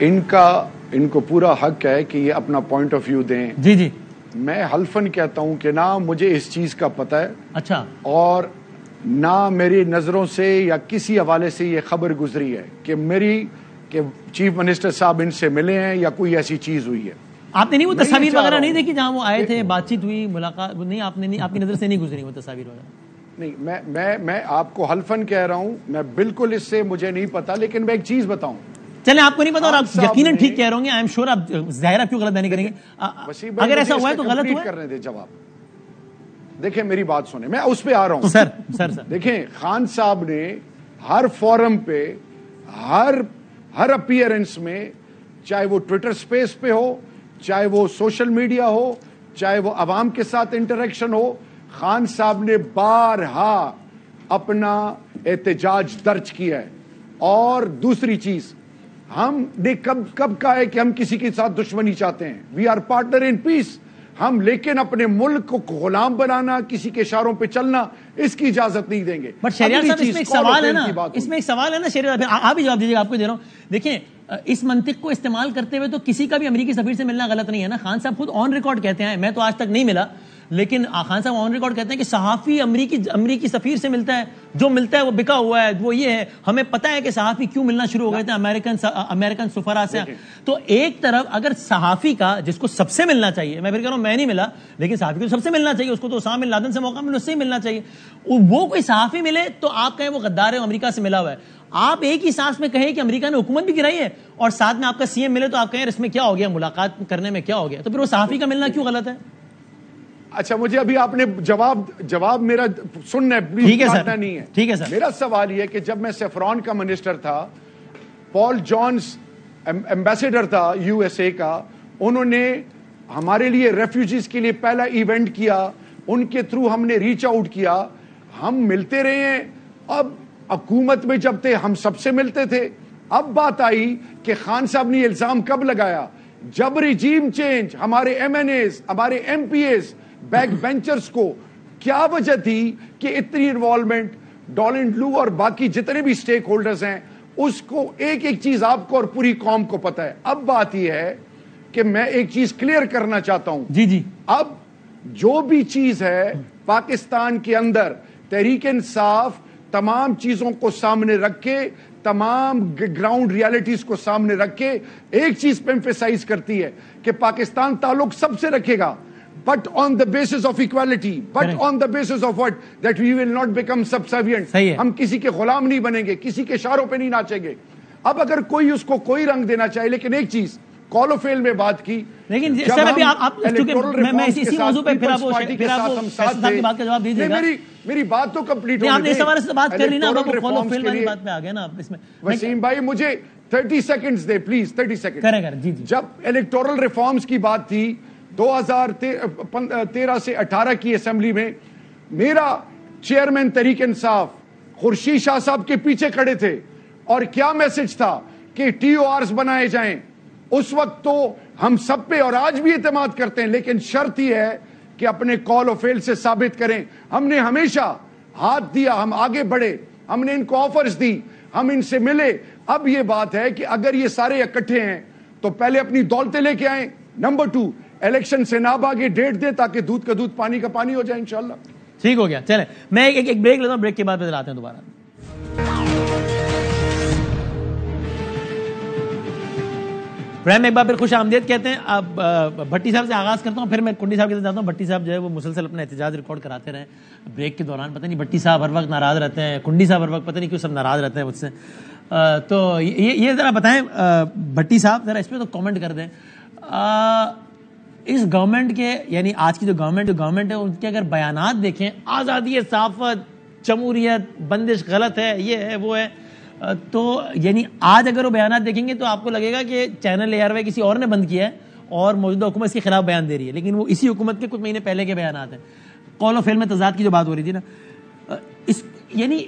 ان کو پورا حق ہے کہ یہ اپنا پوائنٹ آف ویو دیں. جی میں حلفاً کہتا ہوں کہ نہ مجھے اس چیز کا پتہ ہے, اچھا, اور نہ میری نظروں سے یا کسی حوالے سے یہ خبر گزری ہے کہ چیف منسٹر صاحب ان سے ملے ہیں یا کوئی ایسی چیز ہوئی ہے. آپ نے نہیں وہ تصاویر وغیرہ نہیں دیکھی جہاں وہ آئے تھے, بات چیت ہوئی, ملاقات نہیں, آپ نے آپ کی نظر سے نہیں گزری وہ تصاویر وغیرہ؟ نہیں, میں آپ کو حلفاً کہہ رہا ہوں, میں بالکل اس سے مجھے نہیں پتا. لیکن میں ایک چیز بتاؤں, چلیں آپ کو نہیں پتا اور آپ یقیناً ٹھیک کہہ رہے ہوں گے, آئی ایم شیور آپ ظاہر آپ کیوں غلط بیانی کریں گے, اگر ایسا ہوا ہے تو غلط ہوا ہے. کرنے دیں جواب. دیکھیں میری بات سنیں, میں اس پہ آ رہا ہوں. سر دیکھیں, خان صاحب نے ہر فورم پہ, ہر اپیئرنس میں, چاہے وہ ٹویٹر سپیس پہ ہو, چاہے وہ سوشل میڈیا ہو, چاہے وہ عوام کے ساتھ انٹریکشن ہو, خان صاحب نے بارہا اپنا احتجاج درج کیا ہے. اور دوسری چیز, ہم نے کب کہا ہے کہ ہم کسی کے ساتھ دشمنی چاہتے ہیں, وی آر پارٹنر ان پیس. ہم لیکن اپنے ملک کو غلام بنانا, کسی کے اشاروں پہ چلنا, اس کی اجازت نہیں دیں گے. بٹ شہریار صاحب اس میں ایک سوال ہے نا, شہریار صاحب آپ ہی جواب دیجیے گا, آپ کو دے رہا ہوں. دیکھیں اس منطق کو استعمال کرتے ہوئے تو کسی کا بھی امریکی سفیر سے ملنا غلط نہیں ہے نا. خان صاحب خود آن ریکارڈ کہتے ہیں, میں تو آج تک نہیں ملا, لیکن خان صاحب آن ریکارڈ کہتے ہیں کہ صحافی امریکی سفیر سے ملتا ہے، جو ملتا ہے وہ بکا ہوا ہے، وہ یہ ہے. ہمیں پتہ ہے کہ صحافی کیوں ملنا شروع ہو گئے تھے امریکن سفراء سے. تو ایک طرف اگر صحافی کا جس کو سب سے ملنا چاہیے، میں پھر کہہ رہا ہوں میں نہیں ملا، لیکن صحافی کو سب سے ملنا چاہیے، اس کو تو اسامہ بن لادن سے موقع ملے، اس سے ہی ملنا چاہیے. وہ کوئی صحافی ملے تو آپ کہیں وہ غدار ہے، امریکہ سے ملا ہوا ہے. آپ ایک ہی سانس میں کہیں کہ امریکہ نے حکومت بھی گرائی ہے اور ساتھ میں آپ کا سی ایم ملے تو آپ کہیں اس میں کیا ہو گیا، ملاقات کرنے میں کیا ہو گیا. تو پھر وہ صحافی کا ملنا کیوں غلط ہے؟ اچھا مجھے ابھی آپ نے جواب میرا سننا ہے، ٹھیک ہے سر، نہیں ہے. ٹھیک ہے سر. میرا سوال یہ ہے کہ جب میں سیفران کا منسٹر تھا، پال جانس ایمبیسیڈر تھا یو ایس اے کا، انہوں نے ہمارے لیے ریفیوجیز کے لیے پہلا ایونٹ کیا، ان کے تھرو ہم نے ریچ آؤٹ کیا، ہم ملتے رہے ہیں. اب حکومت میں جب تھے ہم سب سے ملتے تھے. اب بات آئی کہ خان صاحب نے الزام کب لگایا؟ جب ریجیم چینج، ہمارے ایم این ایز، ہمارے M P As, back benchers کو کیا وجہ تھی کہ اتنی انوالومنٹ؟ ڈونلڈ لو اور باقی جتنے بھی سٹیک ہولڈرز ہیں، اس کو ایک ایک چیز آپ کو اور پوری قوم کو پتا ہے. اب بات یہ ہے کہ میں ایک چیز کلیئر کرنا چاہتا ہوں. جی اب جو بھی چیز ہے پاکستان کے اندر، تحریک انصاف تمام چیزوں کو سامنے رکھ کے، تمام گراؤنڈ ریالٹیز کو سامنے رکھ کے ایک چیز پہ ایمفیسائز کرتی ہے کہ پاکستان تعلق سب سے رکھے گا، but on the basis of equality, but on the basis of what? That we will not become subservient. ہم کسی کے غلام نہیں بنیں گے، کسی کے اشاروں پہ نہیں ناچیں گے. اب اگر کوئی اس کو کوئی رنگ دینا چاہے، لیکن ایک چیز کال آف فیل میں بات کی، لیکن سر ابھی آپ میں اسی موضوع پہ پھر آپ صاحب کی بات کا جواب دیجیے گا. میری بات تو کمپلیٹ ہو گئی. آپ نے اس حوالے سے بات کر لی نا، اب آپ کال آف فیل والی بات پہ آ گئے نا اس میں. وسیم بھائی مجھے 30 سیکنڈز دے پلیز، 30 سیکنڈ. کریں جی. جب الیکٹورل ریفارمز کی بات تھی 2013 سے 18 کی اسمبلی میں، میرا چیئرمین تحریک انصاف خورشید شاہ صاحب کے پیچھے کھڑے تھے، اور کیا میسج تھا کہ ٹی او آرز بنائے جائیں. اس وقت تو ہم سب پہ اور آج بھی اعتماد کرتے ہیں، لیکن شرط یہ ہے کہ اپنے کال آف فیل سے ثابت کریں. ہم نے ہمیشہ ہاتھ دیا، ہم آگے بڑھے، ہم نے ان کو آفرز دی، ہم ان سے ملے. اب یہ بات ہے کہ اگر یہ سارے اکٹھے ہیں تو پہلے اپنی دولتیں لے کے آئیں. نمبر 2، الیکشن سے نہ بھاگے، ڈیٹ دے تاکہ دودھ کا دودھ پانی کا پانی ہو جائے انشاءاللہ. ٹھیک ہو گیا. چلیں میں ایک بریک لیتا ہوں، بریک کے بعد پھر آتے ہیں دوبارہ. پرائم ایک بار پھر خوش آمدید کہتے ہیں. اب بھٹی صاحب سے آغاز کرتا ہوں، پھر میں کنڈی صاحب کے ساتھ جاتا ہوں. بھٹی صاحب جو ہے وہ مسلسل اپنا احتجاج ریکارڈ کراتے رہے بریک کے دوران. پتہ نہیں بھٹی صاحب ہر وقت ناراض رہتے ہیں، کنڈی صاحب ہر وقت پتہ نہیں کیوں سب ناراض رہتے ہیں مجھ سے. تو یہ ذرا بتائیں بھٹی صاحب، ذرا اس پہ تو کامنٹ کر دیں. اس گورنمنٹ کے، یعنی آج کی جو گورنمنٹ ہے، ان کے اگر بیانات دیکھیں، آزادی صحافت، جمہوریت، بندش غلط ہے، یہ ہے وہ ہے، تو یعنی آج اگر وہ بیانات دیکھیں گے تو آپ کو لگے گا کہ چینل ARY کسی اور نے بند کیا ہے اور موجودہ حکومت اس کے خلاف بیان دے رہی ہے، لیکن وہ اسی حکومت کے کچھ مہینے پہلے کے بیانات ہیں. کال آف فیل میں تضاد کی جو بات ہو رہی تھی نا، یعنی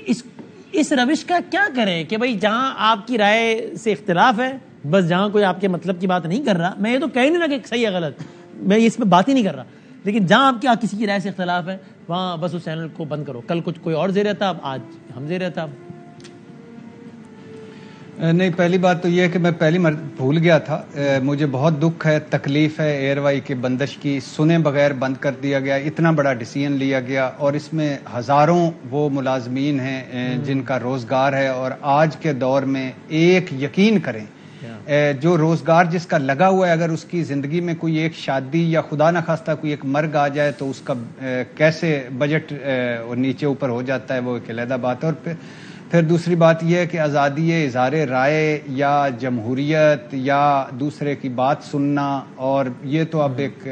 اس روش کا کیا کریں کہ بھائی جہاں آپ کی رائے سے اختلاف ہے، بس جہاں کوئی آپ کے مطلب کی بات نہیں کر رہا، میں یہ تو کہہ نہیں رہا کہ صحیح ہے غلط، میں اس میں بات ہی نہیں کر رہا، لیکن جہاں آپ کے کسی کی رائے سے اختلاف ہے وہاں بس اس چینل کو بند کرو. کل کچھ کوئی اور زیر تھا، آج ہم زیر تھا. نہیں، پہلی بات تو یہ ہے کہ میں پہلی بھول گیا تھا. مجھے بہت دکھ ہے، تکلیف ہے ARY کے بندش کی. سنے بغیر بند کر دیا گیا، اتنا بڑا ڈیسیژن لیا گیا، اور اس میں ہزاروں وہ ملازمین ہیں جن کا روزگار ہے. اور آج کے دور میں ایک یقین کریں، جو روزگار جس کا لگا ہوا ہے، اگر اس کی زندگی میں کوئی ایک شادی یا خدا نہ خواستہ کوئی ایک مرگ آ جائے تو اس کا کیسے بجٹ نیچے اوپر ہو جاتا ہے، وہ ایک علیحدہ بات ہے. اور پھر دوسری بات یہ ہے کہ آزادی اظہار رائے یا جمہوریت یا دوسرے کی بات سننا، اور یہ تو اب ایک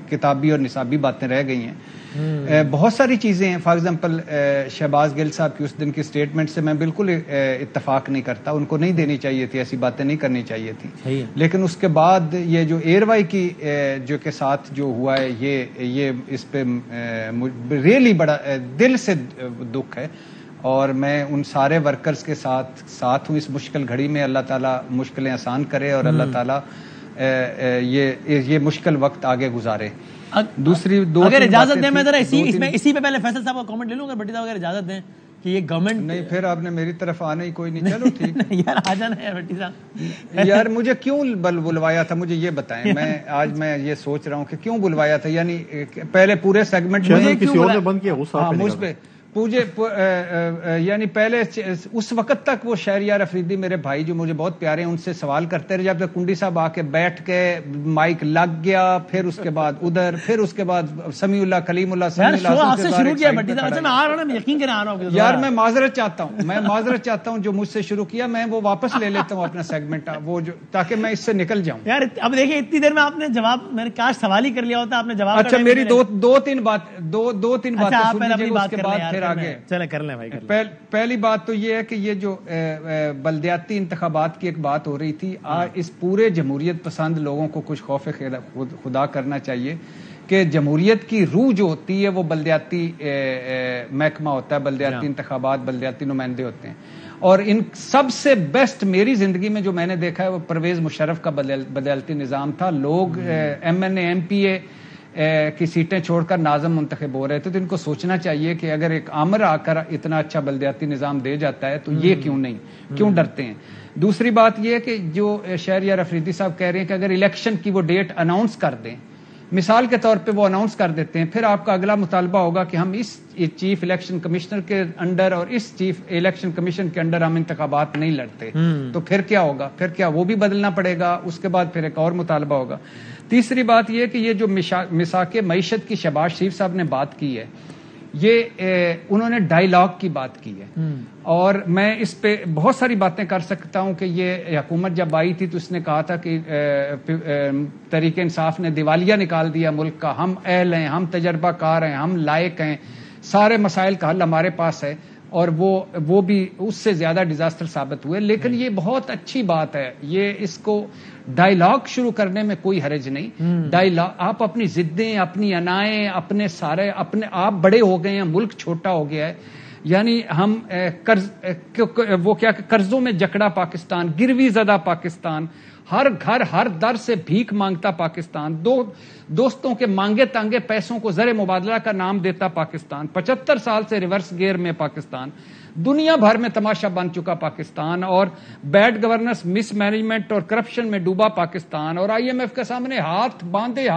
کتابی اور نصابی باتیں رہ گئی ہیں. بہت ساری چیزیں ہیں. فار ایگزامپل شہباز گل صاحب کی اس دن کی اسٹیٹمنٹ سے میں بالکل اتفاق نہیں کرتا. ان کو نہیں دینی چاہیے تھی، ایسی باتیں نہیں کرنی چاہیے تھی. لیکن اس کے بعد یہ جو ARY کی جو کے ساتھ جو ہوا ہے، یہ اس پہ ریئلی بڑا دل سے دکھ ہے. اور میں ان سارے ورکرز کے ساتھ ہوں اس مشکل گھڑی میں. اللہ تعالیٰ مشکلیں آسان کرے اور اللہ تعالیٰ یہ مشکل وقت آگے گزارے. دوسری اگر اجازت دیں، میں ذرا اسی پہ پہلے فیصل صاحب کا کامنٹ لے لوں. اگر بھٹی صاحب اگر اجازت دیں کہ یہ گورنمنٹ نہیں، پھر آپ نے میری طرف آنا ہی کوئی نہیں. چلو ٹھیک. یار آ جانا ہے بھٹی صاحب. یار مجھے کیوں بلوایا تھا مجھے یہ بتائیں. میں یہ سوچ رہا ہوں کہ کیوں بلوایا تھا. یعنی پہلے پورے سیگمنٹ چینل کسی اور نے بند کیا غصہ مجھ پہ یعنی پہلے اس وقت تک وہ شہریار افریدی میرے بھائی جو مجھے بہت پیارے ہیں ان سے سوال کرتے رہے، جب تک کنڈی صاحب آ کے بیٹھ کے مائک لگ گیا، پھر اس کے بعد ادھر، پھر اس کے بعد سمیع اللہ کلیم اللہ شروع کیا بھٹی صاحب. اچھا میں آ رہا ہوں، یقین کریں آ رہا ہوں. یار میں معذرت چاہتا ہوں جو مجھ سے شروع کیا میں وہ واپس لے لیتا ہوں اپنا سیگمنٹ وہ جو، تاکہ میں اس سے نکل جاؤں. یار اب دیکھیں اتنی دیر میں آپ نے جواب، میں نے کاش سوال ہی کر لیا ہوتا، آپ نے جواب. اچھا میری دو تین باتیں سن لیجیے اس کے بعد پھر آگے چلے کر لیں بھائی. پہلی بات تو یہ ہے کہ یہ جو بلدیاتی انتخابات کی ایک بات ہو رہی تھی، اس پورے جمہوریت پسند لوگوں کو کچھ خوف خدا کرنا چاہیے کہ جمہوریت کی روح جو ہوتی ہے وہ بلدیاتی محکمہ ہوتا ہے، بلدیاتی انتخابات، بلدیاتی نمائندے ہوتے ہیں. اور ان سب سے بیسٹ میری زندگی میں جو میں نے دیکھا ہے وہ پرویز مشرف کا بلدیاتی نظام تھا. لوگ M N A M P A کی سیٹیں چھوڑ کر ناظم منتخب ہو رہے تھے. تو ان کو سوچنا چاہیے کہ اگر ایک آمر آ کر اتنا اچھا بلدیاتی نظام دے جاتا ہے تو یہ کیوں نہیں، کیوں ڈرتے ہیں. دوسری بات یہ ہے کہ جو شہریار افریدی صاحب کہہ رہے ہیں کہ اگر الیکشن کی وہ ڈیٹ اناؤنس کر دیں، مثال کے طور پہ وہ اناؤنس کر دیتے ہیں، پھر آپ کا اگلا مطالبہ ہوگا کہ ہم اس چیف الیکشن کمشنر کے انڈر اور اس چیف الیکشن کمیشن کے انڈر ہم انتخابات نہیں لڑتے. تو پھر کیا ہوگا؟ پھر کیا وہ بھی بدلنا پڑے گا. اس کے بعد پھر ایک اور مطالبہ ہوگا. تیسری بات یہ کہ یہ جو مساق معیشت کی شہباز شریف صاحب نے بات کی ہے، یہ انہوں نے ڈائیلاگ کی بات کی ہے. اور میں اس پہ بہت ساری باتیں کر سکتا ہوں کہ یہ حکومت جب آئی تھی تو اس نے کہا تھا کہ تحریک انصاف نے دیوالیہ نکال دیا ملک کا، ہم اہل ہیں، ہم تجربہ کار ہیں، ہم لائق ہیں، سارے مسائل کا حل ہمارے پاس ہے. اور وہ بھی اس سے زیادہ ڈیزاسٹر ثابت ہوئے. لیکن یہ بہت اچھی بات ہے، یہ اس کو ڈائیلاگ شروع کرنے میں کوئی حرج نہیں. ڈائیلاگ آپ اپنی ضدیں، اپنی انائیں، اپنے سارے آپ بڑے ہو گئے ہیں، ملک چھوٹا ہو گیا ہے. یعنی ہم قرضوں میں جکڑا پاکستان، گروی زدہ پاکستان، ہر گھر ہر در سے بھیک مانگتا پاکستان، دوستوں کے مانگے تانگے پیسوں کو زر مبادلہ کا نام دیتا پاکستان، 75 سال سے ریورس گیئر میں پاکستان، دنیا بھر میں تماشا بن چکا پاکستان، اور بیڈ گورننس، مس مینجمنٹ اور کرپشن میں ڈوبا پاکستان، اور آئی ایم ایف کے سامنے ہاتھ باندھے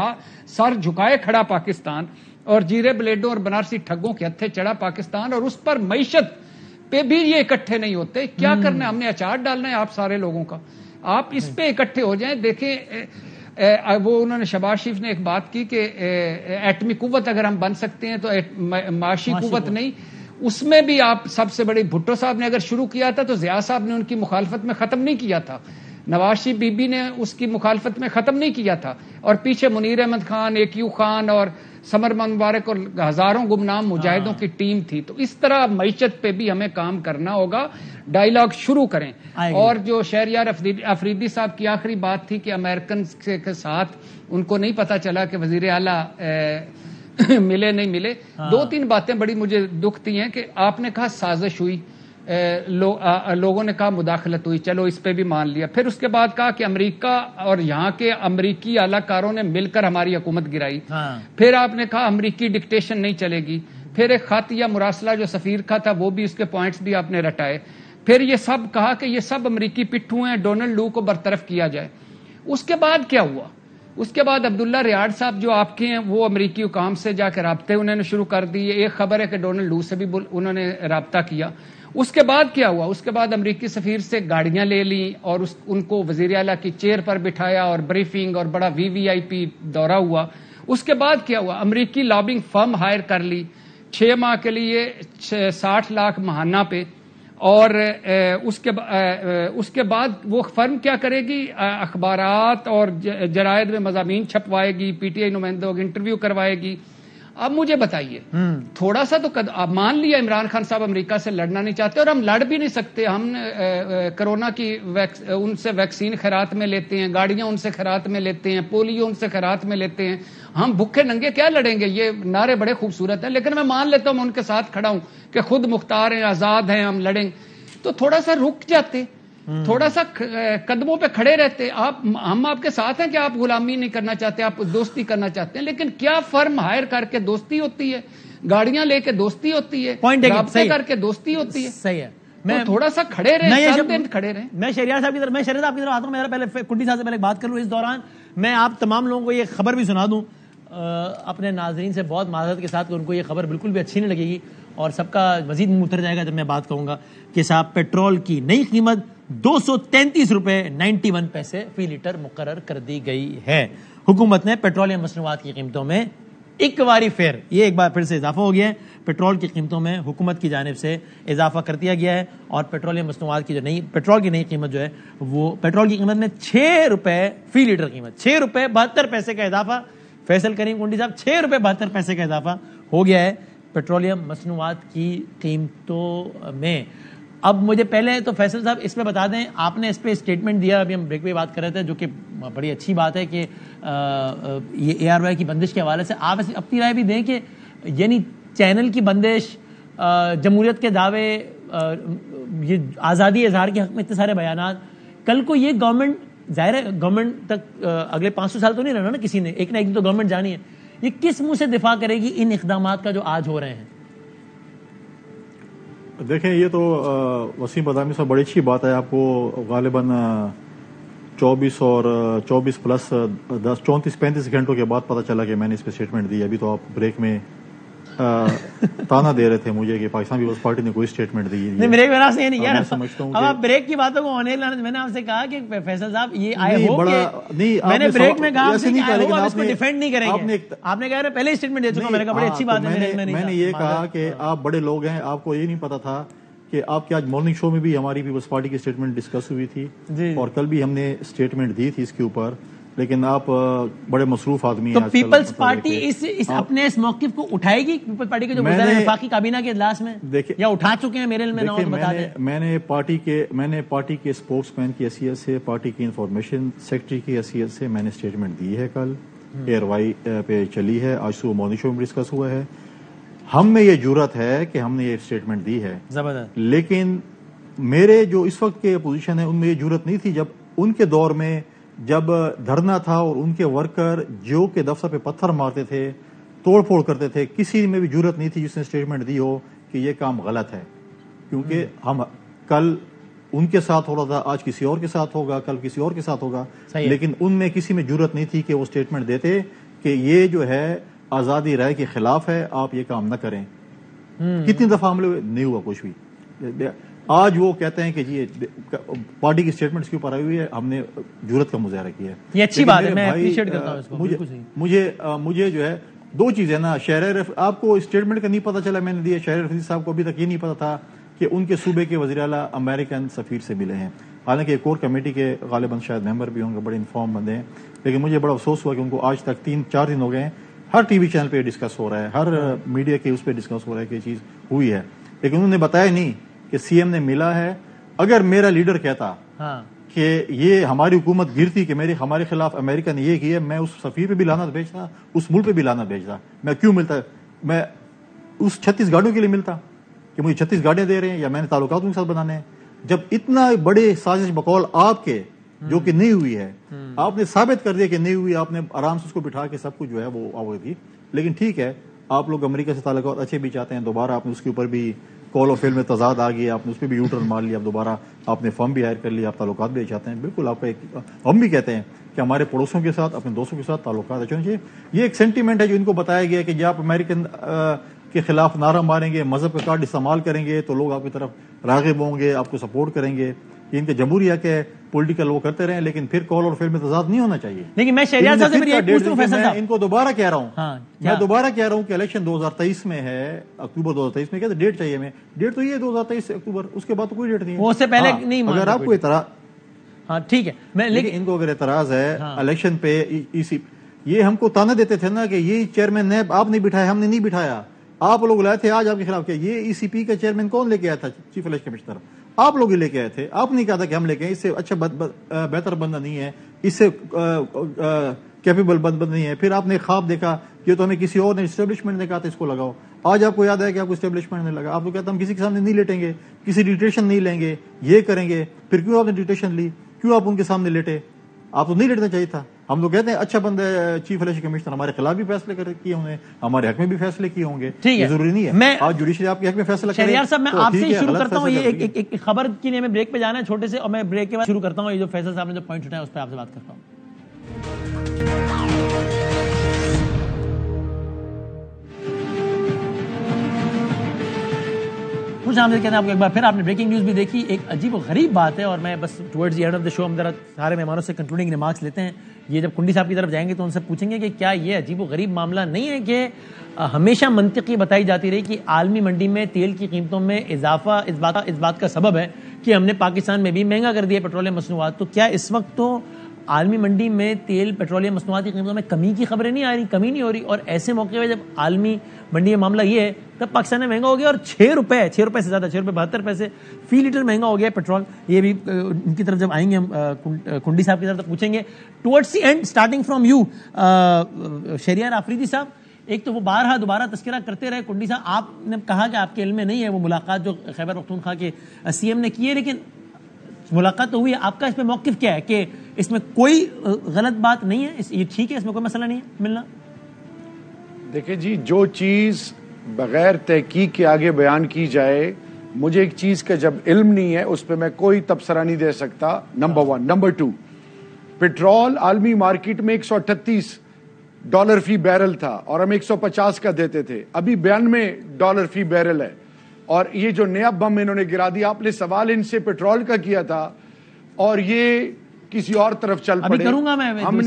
سر جھکائے کھڑا پاکستان، اور جیرے بلیڈوں اور بنارسی ٹھگوں کے ہتھے چڑھا پاکستان. اور اس پر معیشت پہ بھی یہ اکٹھے نہیں ہوتے. کیا کرنا ہے؟ ہم نے اچار ڈالنا ہے آپ سارے لوگوں کا، آپ اس پہ اکٹھے ہو جائیں. دیکھیں وہ انہوں نے شہباز شریف نے ایک بات کی کہ ایٹمی قوت اگر ہم بن سکتے ہیں تو معاشی قوت نہیں. اس میں بھی آپ سب سے بڑی بھٹو صاحب نے اگر شروع کیا تھا تو ضیاء صاحب نے ان کی مخالفت میں ختم نہیں کیا تھا، نواز شریف بی بی نے اس کی مخالفت میں ختم نہیں کیا تھا، اور پیچھے منیر احمد خان، ایکیو خان اور سمر مبارک اور ہزاروں گمنام مجاہدوں کی ٹیم تھی. تو اس طرح معیشت پہ بھی ہمیں کام کرنا ہوگا. ڈائیلاگ شروع کریں. اور جو شہریار افریدی صاحب کی آخری بات تھی کہ امریکن کے ساتھ ان کو نہیں پتا چلا کہ وزیر اعلیٰ ملے نہیں ملے. دو تین باتیں بڑی مجھے دکھتی ہیں کہ آپ نے کہا سازش ہوئی، لوگوں نے کہا مداخلت ہوئی، چلو اس پہ بھی مان لیا. پھر اس کے بعد کہا کہ امریکہ اور یہاں کے امریکی اعلی کاروں نے مل کر ہماری حکومت گرائی. پھر آپ نے کہا امریکی ڈکٹیشن نہیں چلے گی. پھر ایک خط یا مراسلہ جو سفیر کا تھا وہ بھی، اس کے پوائنٹس بھی آپ نے رٹائے. پھر یہ سب کہا کہ یہ سب امریکی پٹھو ہیں، ڈونلڈ لو کو برطرف کیا جائے. اس کے بعد کیا ہوا؟ اس کے بعد عبداللہ ریاض صاحب جو آپ کے ہیں وہ امریکی حکام سے جا کے رابطے انہوں نے شروع کر دیے. ایک خبر ہے کہ ڈونلڈ لو سے بھی انہوں نے رابطہ کیا. اس کے بعد کیا ہوا؟ اس کے بعد امریکی سفیر سے گاڑیاں لے لیں اور ان کو وزیر اعلیٰ کی چیئر پر بٹھایا اور بریفنگ اور بڑا وی آئی پی دورہ ہوا. اس کے بعد کیا ہوا؟ امریکی لابنگ فرم ہائر کر لی 6 ماہ کے لیے 60 لاکھ ماہانہ پہ. اور اس کے بعد وہ فرم کیا کرے گی؟ اخبارات اور جرائد میں مضامین چھپوائے گی، پی ٹی آئی نمائندوں کو انٹرویو کروائے گی. اب مجھے بتائیے، تھوڑا سا تو مان لیا عمران خان صاحب امریکہ سے لڑنا نہیں چاہتے، اور ہم لڑ بھی نہیں سکتے. ہم کرونا کی ان سے ویکسین خیرات میں لیتے ہیں، گاڑیاں ان سے خیرات میں لیتے ہیں، پولیو ان سے خیرات میں لیتے ہیں. ہم بھوکے ننگے کیا لڑیں گے؟ یہ نعرے بڑے خوبصورت ہیں، لیکن میں مان لیتا ہوں، میں ان کے ساتھ کھڑا ہوں کہ خود مختار ہیں، آزاد ہیں، ہم لڑیں. تو تھوڑا سا رک جاتے، تھوڑا سا قدموں پہ کھڑے رہتے. ہم آپ کے ساتھ ہیں کہ آپ غلامی نہیں کرنا چاہتے، آپ دوستی کرنا چاہتے ہیں، لیکن کیا فرم ہائر کر کے دوستی ہوتی ہے؟ گاڑیاں لے کے دوستی ہوتی ہے, رابطے کر کے دوستی ہوتی ہے. صحیح ہے, میں تھوڑا سا کھڑے رہیں, چند دن کھڑے رہیں. میں شہریار صاحب کی طرف آتا ہوں. میرا پہلے کنڈی صاحب سے پہلے بات کر لوں. اس دوران میں آپ تمام لوگوں کو یہ خبر بھی سنا دوں اپنے ناظرین سے بہت معذرت کے ساتھ کہ ان کو یہ خبر بالکل بھی اچھی نہیں لگے گی اور سب کا مزید منہ اتر جائے گا جب میں بات کہوں گا کہ صاحب پیٹرول کی نئی قیمت 233 روپے 91 پیسے فی لیٹر مقرر کر دی گئی ہے. حکومت نے پیٹرولیم مصنوعات کی قیمتوں میں ایک باری پھر یہ ایک بار پھر سے اضافہ ہو گیا ہے. پیٹرول کی قیمتوں میں حکومت کی جانب سے اضافہ کر دیا گیا ہے اور پیٹرولیم مصنوعات کی جو پیٹرول کی نئی قیمت جو ہے وہ پیٹرول کی قیمت میں 6 روپے فی لیٹر قیمت 6 روپے 72 پیسے کا اضافہ. فیصل کریم کنڈی صاحب 6 روپے 72 پیسے کا اضافہ ہو گیا ہے پیٹرولیم مصنوعات کی قیمتوں میں. اب مجھے پہلے تو فیصل صاحب اس پہ بتا دیں, آپ نے اس پہ اسٹیٹمنٹ دیا, ابھی ہم بریک پہ بات کر رہے تھے, جو کہ بڑی اچھی بات ہے کہ یہ ARY کی بندش کے حوالے سے آپ اپنی رائے بھی دیں کہ یعنی چینل کی بندش, جمہوریت کے دعوے, یہ آزادی اظہار کے حق میں اتنے سارے بیانات, کل کو یہ گورنمنٹ, ظاہر ہے گورنمنٹ تک اگلے 500 سال تو نہیں رہنا نا کسی نے, ایک نہ ایک دن تو گورنمنٹ جانی ہے, یہ کس منہ سے دفاع کرے گی ان اقدامات کا جو آج ہو رہے ہیں؟ دیکھیں یہ تو وسیم بدامی صاحب بڑی اچھی بات ہے. آپ کو غالباً 24 اور 24 پلس 34-35 گھنٹوں کے بعد پتہ چلا کہ میں نے اس پہ اسٹیٹمنٹ دی. ابھی تو آپ بریک میں تانا دے رہے تھے مجھے کہ پاکستان پیپلز پارٹی نے کوئی اسٹیٹمنٹ دی. نہیں بریک میں آپ سے یہ نہیں کہہ رہا, اب آپ بریک کی باتوں کو ہونے لانا. میں نے آپ سے کہا کہ فیصل صاحب یہ آئے ہو کہ میں نے بریک میں کہا اس کو ڈیفینڈ نہیں کریں گے. آپ نے کہا پہلے اسٹیٹمنٹ دے چکا, میں نے کہا بڑی اچھی بات ہے. میں نے یہ کہا کہ آپ بڑے لوگ ہیں, آپ کو یہ نہیں پتا تھا کہ آپ کے آج مارننگ شو میں بھی ہماری پیپلز پارٹی کی اسٹیٹمنٹ ڈسکس ہوئی تھی اور کل بھی ہم نے اسٹیٹمنٹ دی تھی اس کے اوپر, لیکن آپ بڑے مصروف آدمی ہیں. تو پیپلز پارٹی اپنے اس موقف کو اٹھائے گی؟ پیپلز پارٹی کے جو گزشتہ وفاقی کابینہ کے اجلاس میں یا اٹھا چکے ہیں میرے علم میں نہ ہو تو بتا دیں. میں نے پارٹی کے اسپوکس مین کی حیثیت سے, پارٹی کی انفارمیشن سیکرٹری کی حیثیت سے میں نے اسٹیٹمنٹ دی ہے. کل ARY پہ چلی ہے, آج صبح مارننگ شو میں ڈسکس ہوا ہے. ہم میں یہ جرات ہے کہ ہم نے یہ اسٹیٹمنٹ دی ہے زبردست, لیکن میرے جو اس وقت کے اپوزیشن ہے ان میں یہ جرات نہیں تھی. جب ان کے دور میں جب دھرنا تھا اور ان کے ورکر جو کے دفتر پہ پتھر مارتے تھے, توڑ پھوڑ کرتے تھے, کسی میں بھی جرات نہیں تھی جس نے اسٹیٹمنٹ دی ہو کہ یہ کام غلط ہے. کیونکہ ہم کل ان کے ساتھ ہو رہا تھا, آج کسی اور کے ساتھ ہوگا, کل کسی اور کے ساتھ ہوگا, لیکن ان میں کسی میں جرات نہیں تھی کہ وہ اسٹیٹمنٹ دیتے کہ یہ جو ہے آزادی رائے کے خلاف ہے, آپ یہ کام نہ کریں. کتنی دفعہ عمل نہیں ہوا کچھ بھی. آج وہ کہتے ہیں کہ جی پارٹی کی اسٹیٹمنٹس کے اوپر آئی ہوئی ہے, ہم نے جرات کا مظاہرہ کیا ہے. یہ اچھی بات ہے, میں اپریشیٹ کرتا ہوں اس کو. مجھے جو ہے دو چیزیں نا, آپ کو اسٹیٹمنٹ کا نہیں پتا چلا میں نے دیا. شہر رفیق صاحب کو ابھی تک یہ نہیں پتا تھا کہ ان کے صوبے کے وزیر اعلیٰ امریکن سفیر سے ملے ہیں. حالانکہ کور کمیٹی کے غالباً شاید ممبر بھی ہوں گے, بڑے انفارم بندے ہیں, لیکن مجھے بڑا افسوس ہوا کہ ان کو آج تک 3-4 دن ہو گئے ہیں, ہر ٹی وی چینل پہ ڈسکس ہو رہا ہے, ہر میڈیا کے اس پہ ڈسکس ہو رہا ہے کہ یہ چیز ہوئی ہے, لیکن انہوں نے بتایا نہیں کہ CM نے ملا ہے. اگر میرا لیڈر کہتا کہ یہ ہماری حکومت گرتی کہ ہمارے خلاف امریکہ نے یہ کیا, میں اس سفیر پہ بھی لعنت بھیجتا, اس ملک پہ بھی لعنت بھیجتا. میں کیوں ملتا, میں اس 36 گاڑیوں کے لیے ملتا کہ مجھے 36 گاڑیاں دے رہے ہیں یا میں نے تعلقات ان کے ساتھ بنانے ہیں. جب اتنا بڑے سازش بقول آپ کے جو کہ نہیں ہوئی ہے, آپ نے ثابت کر دیا کہ نہیں ہوئی, آپ نے آرام سے اس کو بٹھا کے سب کچھ جو ہے وہ آوے تھی. لیکن ٹھیک ہے, آپ لوگ امریکہ سے تعلقات اچھے بھی چاہتے ہیں, دوبارہ آپ نے اس کے اوپر بھی کال اور فیل میں تضاد آ گیا, آپ نے اس پہ بھی یو ٹرن مار لیا, اب دوبارہ آپ نے فرم بھی ہائر کر لیا, آپ تعلقات بھی چاہتے ہیں. بالکل آپ کا ہم بھی کہتے ہیں کہ ہمارے پڑوسوں کے ساتھ, اپنے دوستوں کے ساتھ تعلقات اچھے ہونے چاہیے. یہ ایک سینٹیمنٹ ہے جو ان کو بتایا گیا کہ جب آپ امریکن کے خلاف نعرہ ماریں گے, مذہب کا کارڈ استعمال کریں گے تو لوگ آپ کی طرف راغب ہوں گے, آپ کو سپورٹ کریں گے. یہ ان کے جمہوری حق ہے, پولیٹیکل وہ کرتے رہیں, لیکن پھر کال اور فیل میں تضاد نہیں ہونا چاہیے. لیکن میں شہریار صاحب سے یہ پوچھ رہا ہوں فیصل صاحب, ان کو دوبارہ کہہ رہا ہوں, میں دوبارہ کہہ رہا ہوں کہ الیکشن 2023 میں ہے, اکتوبر 2023 میں. کہتے ڈیٹ چاہیے ہمیں, ڈیٹ تو یہ 2023 اکتوبر, اس کے بعد تو کوئی ڈیٹ نہیں ہے. اس سے پہلے نہیں. اگر آپ کو اعتراض, ہاں ٹھیک ہے, لیکن ان کو اگر اعتراض ہے الیکشن پہ, یہ ہم کو تانا دیتے تھے نا کہ یہ چیئرمین نیب آپ نے بٹھایا, ہم نے نہیں بٹھایا, آپ لوگ لائے تھے, آج آپ کے خلاف کیا. یہ ECP کا چیئرمین کون لے کے آیا تھا, چیف الیکشن کمشنر, آپ لوگ ہی لے کے آئے تھے. آپ نہیں کہا تھا کہ ہم لے کے آئے, اس سے اچھا بہتر بندہ نہیں ہے, اس سے کیپیبل بندہ نہیں ہے. پھر آپ نے خواب دیکھا, یہ تو ہمیں کسی اور نے اسٹیبلشمنٹ نے کہا تھا اس کو لگاؤ. آج آپ کو یاد ہے کہ آپ کو اسٹیبلشمنٹ نے لگا, آپ کو کہتا ہم کسی کے سامنے نہیں لیٹیں گے, کسی ڈیٹیشن نہیں لیں گے, یہ کریں گے. پھر کیوں آپ نے ڈیٹیشن لی, کیوں آپ ان کے سامنے لیٹے؟ آپ تو نہیں لیٹنا چاہیے تھا. ہم تو کہتے ہیں اچھا بندہ چیف الیکشن کمیشنر، ہمارے خلاف بھی فیصلے کیے ہوں گے، ہمارے حق میں بھی فیصلے کیے ہوں گے، یہ ضروری نہیں ہے میں آج جوڈیشری آپ کے حق میں فیصلہ کرے۔ شہریار صاحب میں آپ سے شروع کرتا ہوں، یہ ایک خبر کے لیے ہمیں بریک پہ جانا ہے چھوٹے سے، اور میں بریک کے بعد شروع کرتا ہوں یہ جو فیصل صاحب نے جو پوائنٹ اٹھایا اس پہ آپ سے بات کرتا ہوں۔ خوش آمدید کہتے ہیں آپ کو ایک بار پھر۔ آپ نے بریکنگ نیوز بھی دیکھی، ایک عجیب و غریب بات ہے، اور میں بس towards the end of the show ہم ذرا سارے مہمانوں سے کنکلوڈنگ ریمارکس لیتے ہیں۔ یہ جب کنڈی صاحب کی طرف جائیں گے تو ان سے پوچھیں گے کہ کیا یہ عجیب و غریب معاملہ نہیں ہے کہ ہمیشہ منطقی بتائی جاتی رہی کہ عالمی منڈی میں تیل کی قیمتوں میں اضافہ اس بات کا سبب ہے کہ ہم نے پاکستان میں بھی مہنگا کر دیا پیٹرولیم مصنوعات، تو کیا اس وقت تو عالمی منڈی میں تیل پیٹرولیم مصنوعات کی قیمتوں میں کمی کی خبریں نہیں آ رہی، کمی نہیں ہو رہی؟ اور ایسے موقع پہ جب عالمی منڈی میں معاملہ یہ ہے تب پاکستان میں مہنگا ہو گیا، اور 6 روپے سے زیادہ، 6 روپے 72 پیسے فی لیٹر مہنگا ہو گیا پیٹرول۔ یہ بھی ان کی طرف جب آئیں گے ہم کنڈی صاحب کی طرف پوچھیں گے۔ Towards the end starting from you Shehryar Afridi صاحب، ایک تو وہ بارہا دوبارہ تذکرہ کرتے رہے کنڈی صاحب، آپ نے کہا کہ آپ کے علم میں نہیں ہے وہ ملاقات جو خیبر پختونخوا کے سی ایم نے کی ہے، لیکن ملاقات تو ہوئی ہے، آپ کا اس پہ موقف کیا ہے کہ اس میں کوئی غلط بات نہیں ہے، یہ ٹھیک ہے، اس میں کوئی مسئلہ نہیں ہے ملنا؟ دیکھیں جی، جو چیز بغیر تحقیق کے آگے بیان کی جائے، مجھے ایک چیز کا جب علم نہیں ہے اس پہ میں کوئی تبصرہ نہیں دے سکتا، نمبر 1۔ نمبر 2، پیٹرول عالمی مارکیٹ میں $138 فی بیرل تھا اور ہم 150 کا دیتے تھے، ابھی $92 فی بیرل ہے، اور یہ جو نیا بم انہوں نے گرا دیا، آپ نے سوال ان سے پیٹرول کا کیا تھا اور یہ کسی اور طرف چل پڑے۔ ہم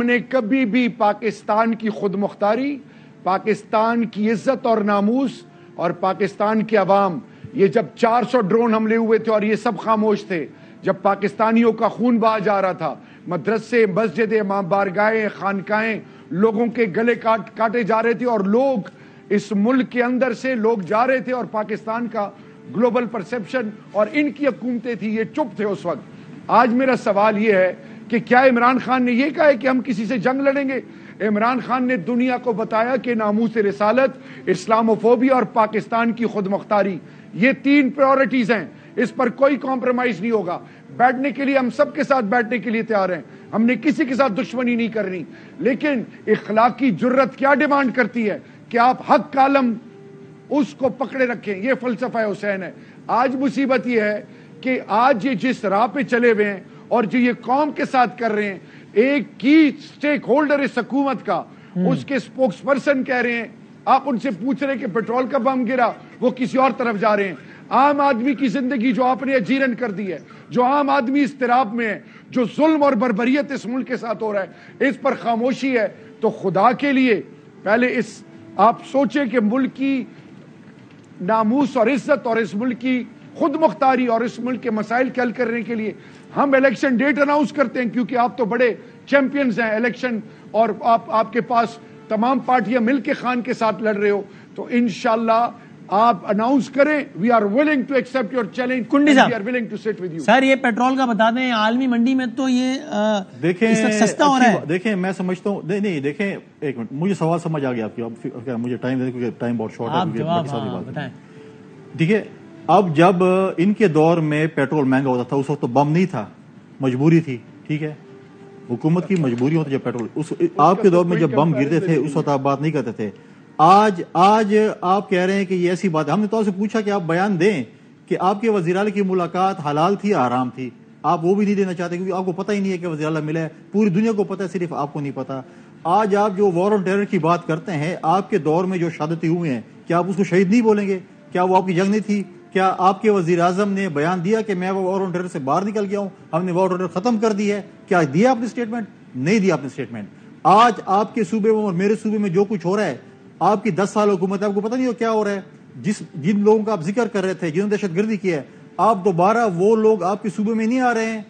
نے کبھی بھی پاکستان کی خود مختاری، پاکستان کی عزت اور ناموس اور پاکستان کے عوام، یہ جب 400 ڈرون حملے ہوئے تھے اور یہ سب خاموش تھے، جب پاکستانیوں کا خون بہا جا رہا تھا، مدرسے، مسجدیں، بارگاہیں، خانقاہیں، لوگوں کے گلے کاٹے جا رہے تھے، اور لوگ اس ملک کے اندر سے لوگ جا رہے تھے، اور پاکستان کا گلوبل پرسپشن اور ان کی حکومتیں تھی یہ چپ تھے اس وقت۔ آج میرا سوال یہ ہے کہ کیا عمران خان نے یہ کہا ہے کہ ہم کسی سے جنگ لڑیں گے؟ عمران خان نے دنیا کو بتایا کہ ناموس رسالت، اسلاموفوبیا اور پاکستان کی خود مختاری، یہ 3 پریورٹیز ہیں، اس پر کوئی کمپرومائز نہیں ہوگا۔ بیٹھنے کے لیے ہم سب کے ساتھ بیٹھنے کے لیے تیار ہیں، ہم نے کسی کے ساتھ دشمنی نہیں کرنی، لیکن اخلاقی جرت کیا ڈیمانڈ کرتی ہے کہ آپ حق کا علم اس کو پکڑے رکھیں، یہ فلسفہ حسین ہے۔ آج مصیبت یہ ہے کہ آج یہ جس راہ پہ چلے ہوئے ہیں اور جو یہ قوم کے ساتھ کر رہے ہیں، ایک کی سٹیک ہولڈر اس حکومت کا، اس کے سپوکس پرسن کہہ رہے ہیں، آپ ان سے پوچھ رہے ہیں کہ پیٹرول کا بم گرا، وہ کسی اور طرف جا رہے ہیں۔ عام آدمی کی زندگی جو آپ نے اجیرن کر دی ہے، جو عام آدمی اضطراب میں ہے، جو ظلم اور بربریت اس ملک کے ساتھ ہو رہا ہے، اس پر خاموشی ہے۔ تو خدا کے لیے پہلے آپ سوچیں کہ ملک کی ناموس اور عزت اور اس ملک کی خود مختاری اور اس ملک کے مسائل کے حل کرنے کے لیے ہم الیکشن ڈیٹ اناؤنس کرتے ہیں، کیونکہ آپ تو بڑے چیمپئنز ہیں الیکشن، اور آپ کے پاس تمام پارٹیاں مل کے خان کے ساتھ لڑ رہے ہو، تو انشاءاللہ آپ اناؤنس کریں، we are willing to accept your challenge, Kundi صاحب we are willing to sit with you. Sir یہ پیٹرول کا بتا دیں، عالمی منڈی میں تو یہ دیکھیں سستا ہو رہا ہے۔ دیکھیں میں سمجھتا ہوں، نہیں دیکھیں ایک منٹ، مجھے سوال سمجھ آ گیا آپ کی، مجھے ٹائم دے دیں کیونکہ ٹائم بہت شارٹ ہے۔ آپ جواب بتائیں۔ ٹھیک ہے، اب جب ان کے دور میں پیٹرول مہنگا ہوتا تھا اس وقت تو بم نہیں تھا، مجبوری تھی، ٹھیک ہے، حکومت کی مجبوری ہوتی ہے جب پیٹرول، آپ کے دور میں جب بم گرتے تھے اس وقت آپ بات نہیں کرتے تھے۔ آج آپ کہہ رہے ہیں کہ یہ ایسی بات ہے، ہم نے تو آپ سے پوچھا کہ آپ بیان دیں کہ آپ کے وزیر اعلیٰ کی ملاقات حلال تھی یا حرام تھی، آپ وہ بھی نہیں دینا چاہتے کیونکہ آپ کو پتہ ہی نہیں ہے کہ وزیر اعلیٰ ملا ہے، پوری دنیا کو پتہ ہے، صرف آپ کو نہیں پتہ۔ آج آپ جو وار آن ٹیرر کی بات کرتے ہیں، آپ کے دور میں جو شہادتیں ہوئے ہیں، کیا آپ اس کو شہید نہیں بولیں گے؟ کیا وہ آپ کی جنگ نہیں تھی؟ کیا آپ کے وزیر اعظم نے بیان دیا کہ میں وہ وار آن ٹیرر سے باہر نکل گیا ہوں، ہم نے وار آن ٹیرر ختم کر دی ہے؟ کیا دیا آپ نے اسٹیٹمنٹ؟ نہیں دیا آپ نے اسٹیٹمنٹ۔ آج آپ کے صوبے میں اور میرے صوبے میں جو کچھ ہو رہا ہے، آپ کی 10 سال حکومت ہے، آپ کو پتہ نہیں ہو کیا ہو رہا ہے؟ جن لوگوں کا آپ ذکر کر رہے تھے، جنہوں نے دہشت گردی کی ہے، آپ دوبارہ وہ لوگ آپ کے صوبے میں نہیں آ رہے ہیں،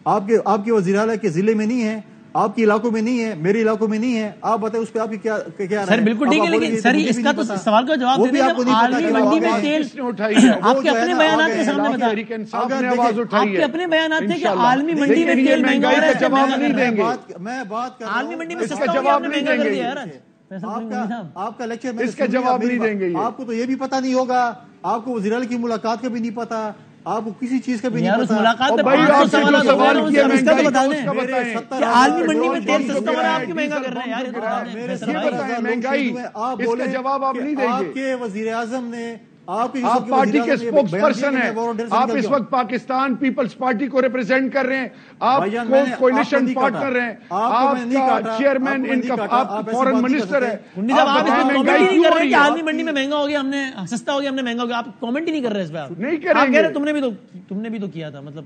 آپ کے وزیر اعلیٰ کے ضلع میں نہیں ہے، آپ کے علاقوں میں نہیں ہے، میرے علاقوں میں نہیں ہے، آپ بتائیں اس پہ آپ کی کیا رائے ہے؟ سر بالکل ٹھیک ہے، لیکن سر اس کا تو سوال کا جواب دے دیں، عالمی منڈی میں تیل آپ کے اپنے بیانات کے سامنے بتائیں، آپ کے اپنے بیانات تھے کہ عالمی منڈی میں تیل مہنگا ہو رہا ہے، جواب نہیں دیں گے، میں بات کر رہا ہوں، عالمی منڈی میں سستا ہو گیا، آپ نے مہنگا کر دیا یار۔ آپ کا لیکچر اس کا جواب نہیں دیں گے، آپ کو تو یہ بھی پتہ نہیں ہوگا، آپ کو وزیر اعلیٰ کی ملاقات کا بھی نہیں پتا، آپ کو کسی چیز کا بھی یار نہیں اس پتا. ملاقات میں بھائی 500 آپ سے جو سوال کیا اس کا تو مہنگائی بتا کا دیں اس کا بتائیں کہ عالمی منڈی میں تیل سستا ہو رہا ہے آپ کیوں مہنگا کر رہے ہیں یار؟ یہ بتائیں مہنگائی اس کا جواب آپ نہیں دیں آپ گے. کے وزیر اعظم نے آپ پارٹی کے اسپوکس پرسن ہیں, آپ اس وقت پاکستان پیپلز پارٹی کو ریپرزینٹ کر رہے ہیں, آپ کو کولیشن پارٹنر ہیں, آپ کا چیئرمین ان کا, آپ فورن منسٹر ہے. آپ کامنٹ ہی نہیں کر رہے کہ عالمی منڈی میں مہنگا ہو گیا, ہم نے سستا ہو گیا, ہم نے مہنگا ہو گیا, آپ کامنٹ ہی نہیں کر رہے اس پہ. آپ نہیں کریں گے, تم نے بھی تو کیا تھا, مطلب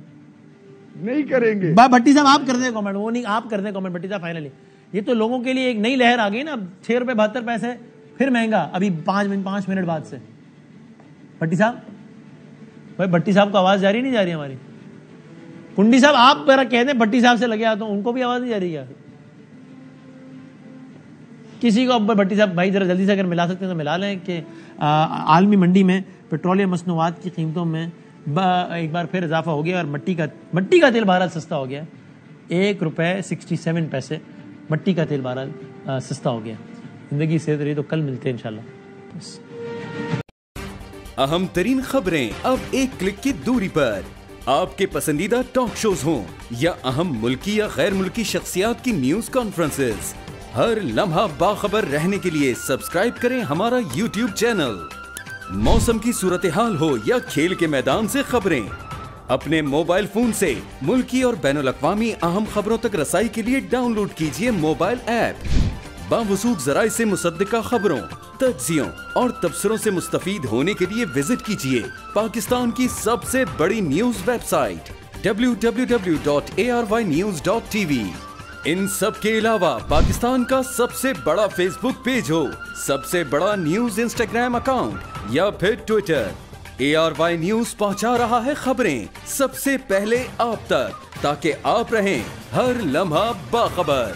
نہیں کریں گے. بھٹی صاحب آپ کر دیں کامنٹ, وہ نہیں آپ کر دیں کامنٹ بھٹی صاحب. فائنلی یہ تو لوگوں کے لیے ایک نئی لہر آ گئی نا, 6 روپے 72 پیسے پھر مہنگا ابھی 5 منٹ بعد سے. بھٹی صاحب, بھائی بھٹی صاحب کو آواز جا رہی نہیں جا رہی ہماری؟ کنڈی صاحب آپ ذرا کہہ دیں بھٹی صاحب سے لگے آتا ہوں, ان کو بھی آواز نہیں جا رہی کیا کسی کو؟ اب بھٹی صاحب بھائی ذرا جلدی سے اگر ملا سکتے ہیں تو ملا لیں کہ عالمی منڈی میں پیٹرولیم مصنوعات کی قیمتوں میں ایک بار پھر اضافہ ہو گیا اور مٹی کا تیل بہرحال سستا ہو گیا. 1 روپے 67 پیسے مٹی کا تیل بہرحال سستا ہو گیا. زندگی صحت رہی تو کل ملتے ہیں انشاءاللہ. اہم ترین خبریں اب ایک کلک کی دوری پر. آپ کے پسندیدہ ٹاک شوز ہوں یا اہم ملکی یا غیر ملکی شخصیات کی نیوز کانفرنسز, ہر لمحہ باخبر رہنے کے لیے سبسکرائب کریں ہمارا یوٹیوب چینل. موسم کی صورتحال ہو یا کھیل کے میدان سے خبریں, اپنے موبائل فون سے ملکی اور بین الاقوامی اہم خبروں تک رسائی کے لیے ڈاؤن لوڈ کیجیے موبائل ایپ. باوثوق ذرائع سے مصدقہ خبروں, تجزیوں اور تبصروں سے مستفید ہونے کے لیے وزٹ کیجیے پاکستان کی سب سے بڑی نیوز ویب سائٹ www.arYnews.tv. ان سب کے علاوہ پاکستان کا سب سے بڑا فیس بک پیج ہو, سب سے بڑا نیوز انسٹاگرام اکاؤنٹ یا پھر ٹویٹر, ARY نیوز پہنچا رہا ہے خبریں سب سے پہلے آپ تک, تاکہ آپ رہیں ہر لمحہ باخبر.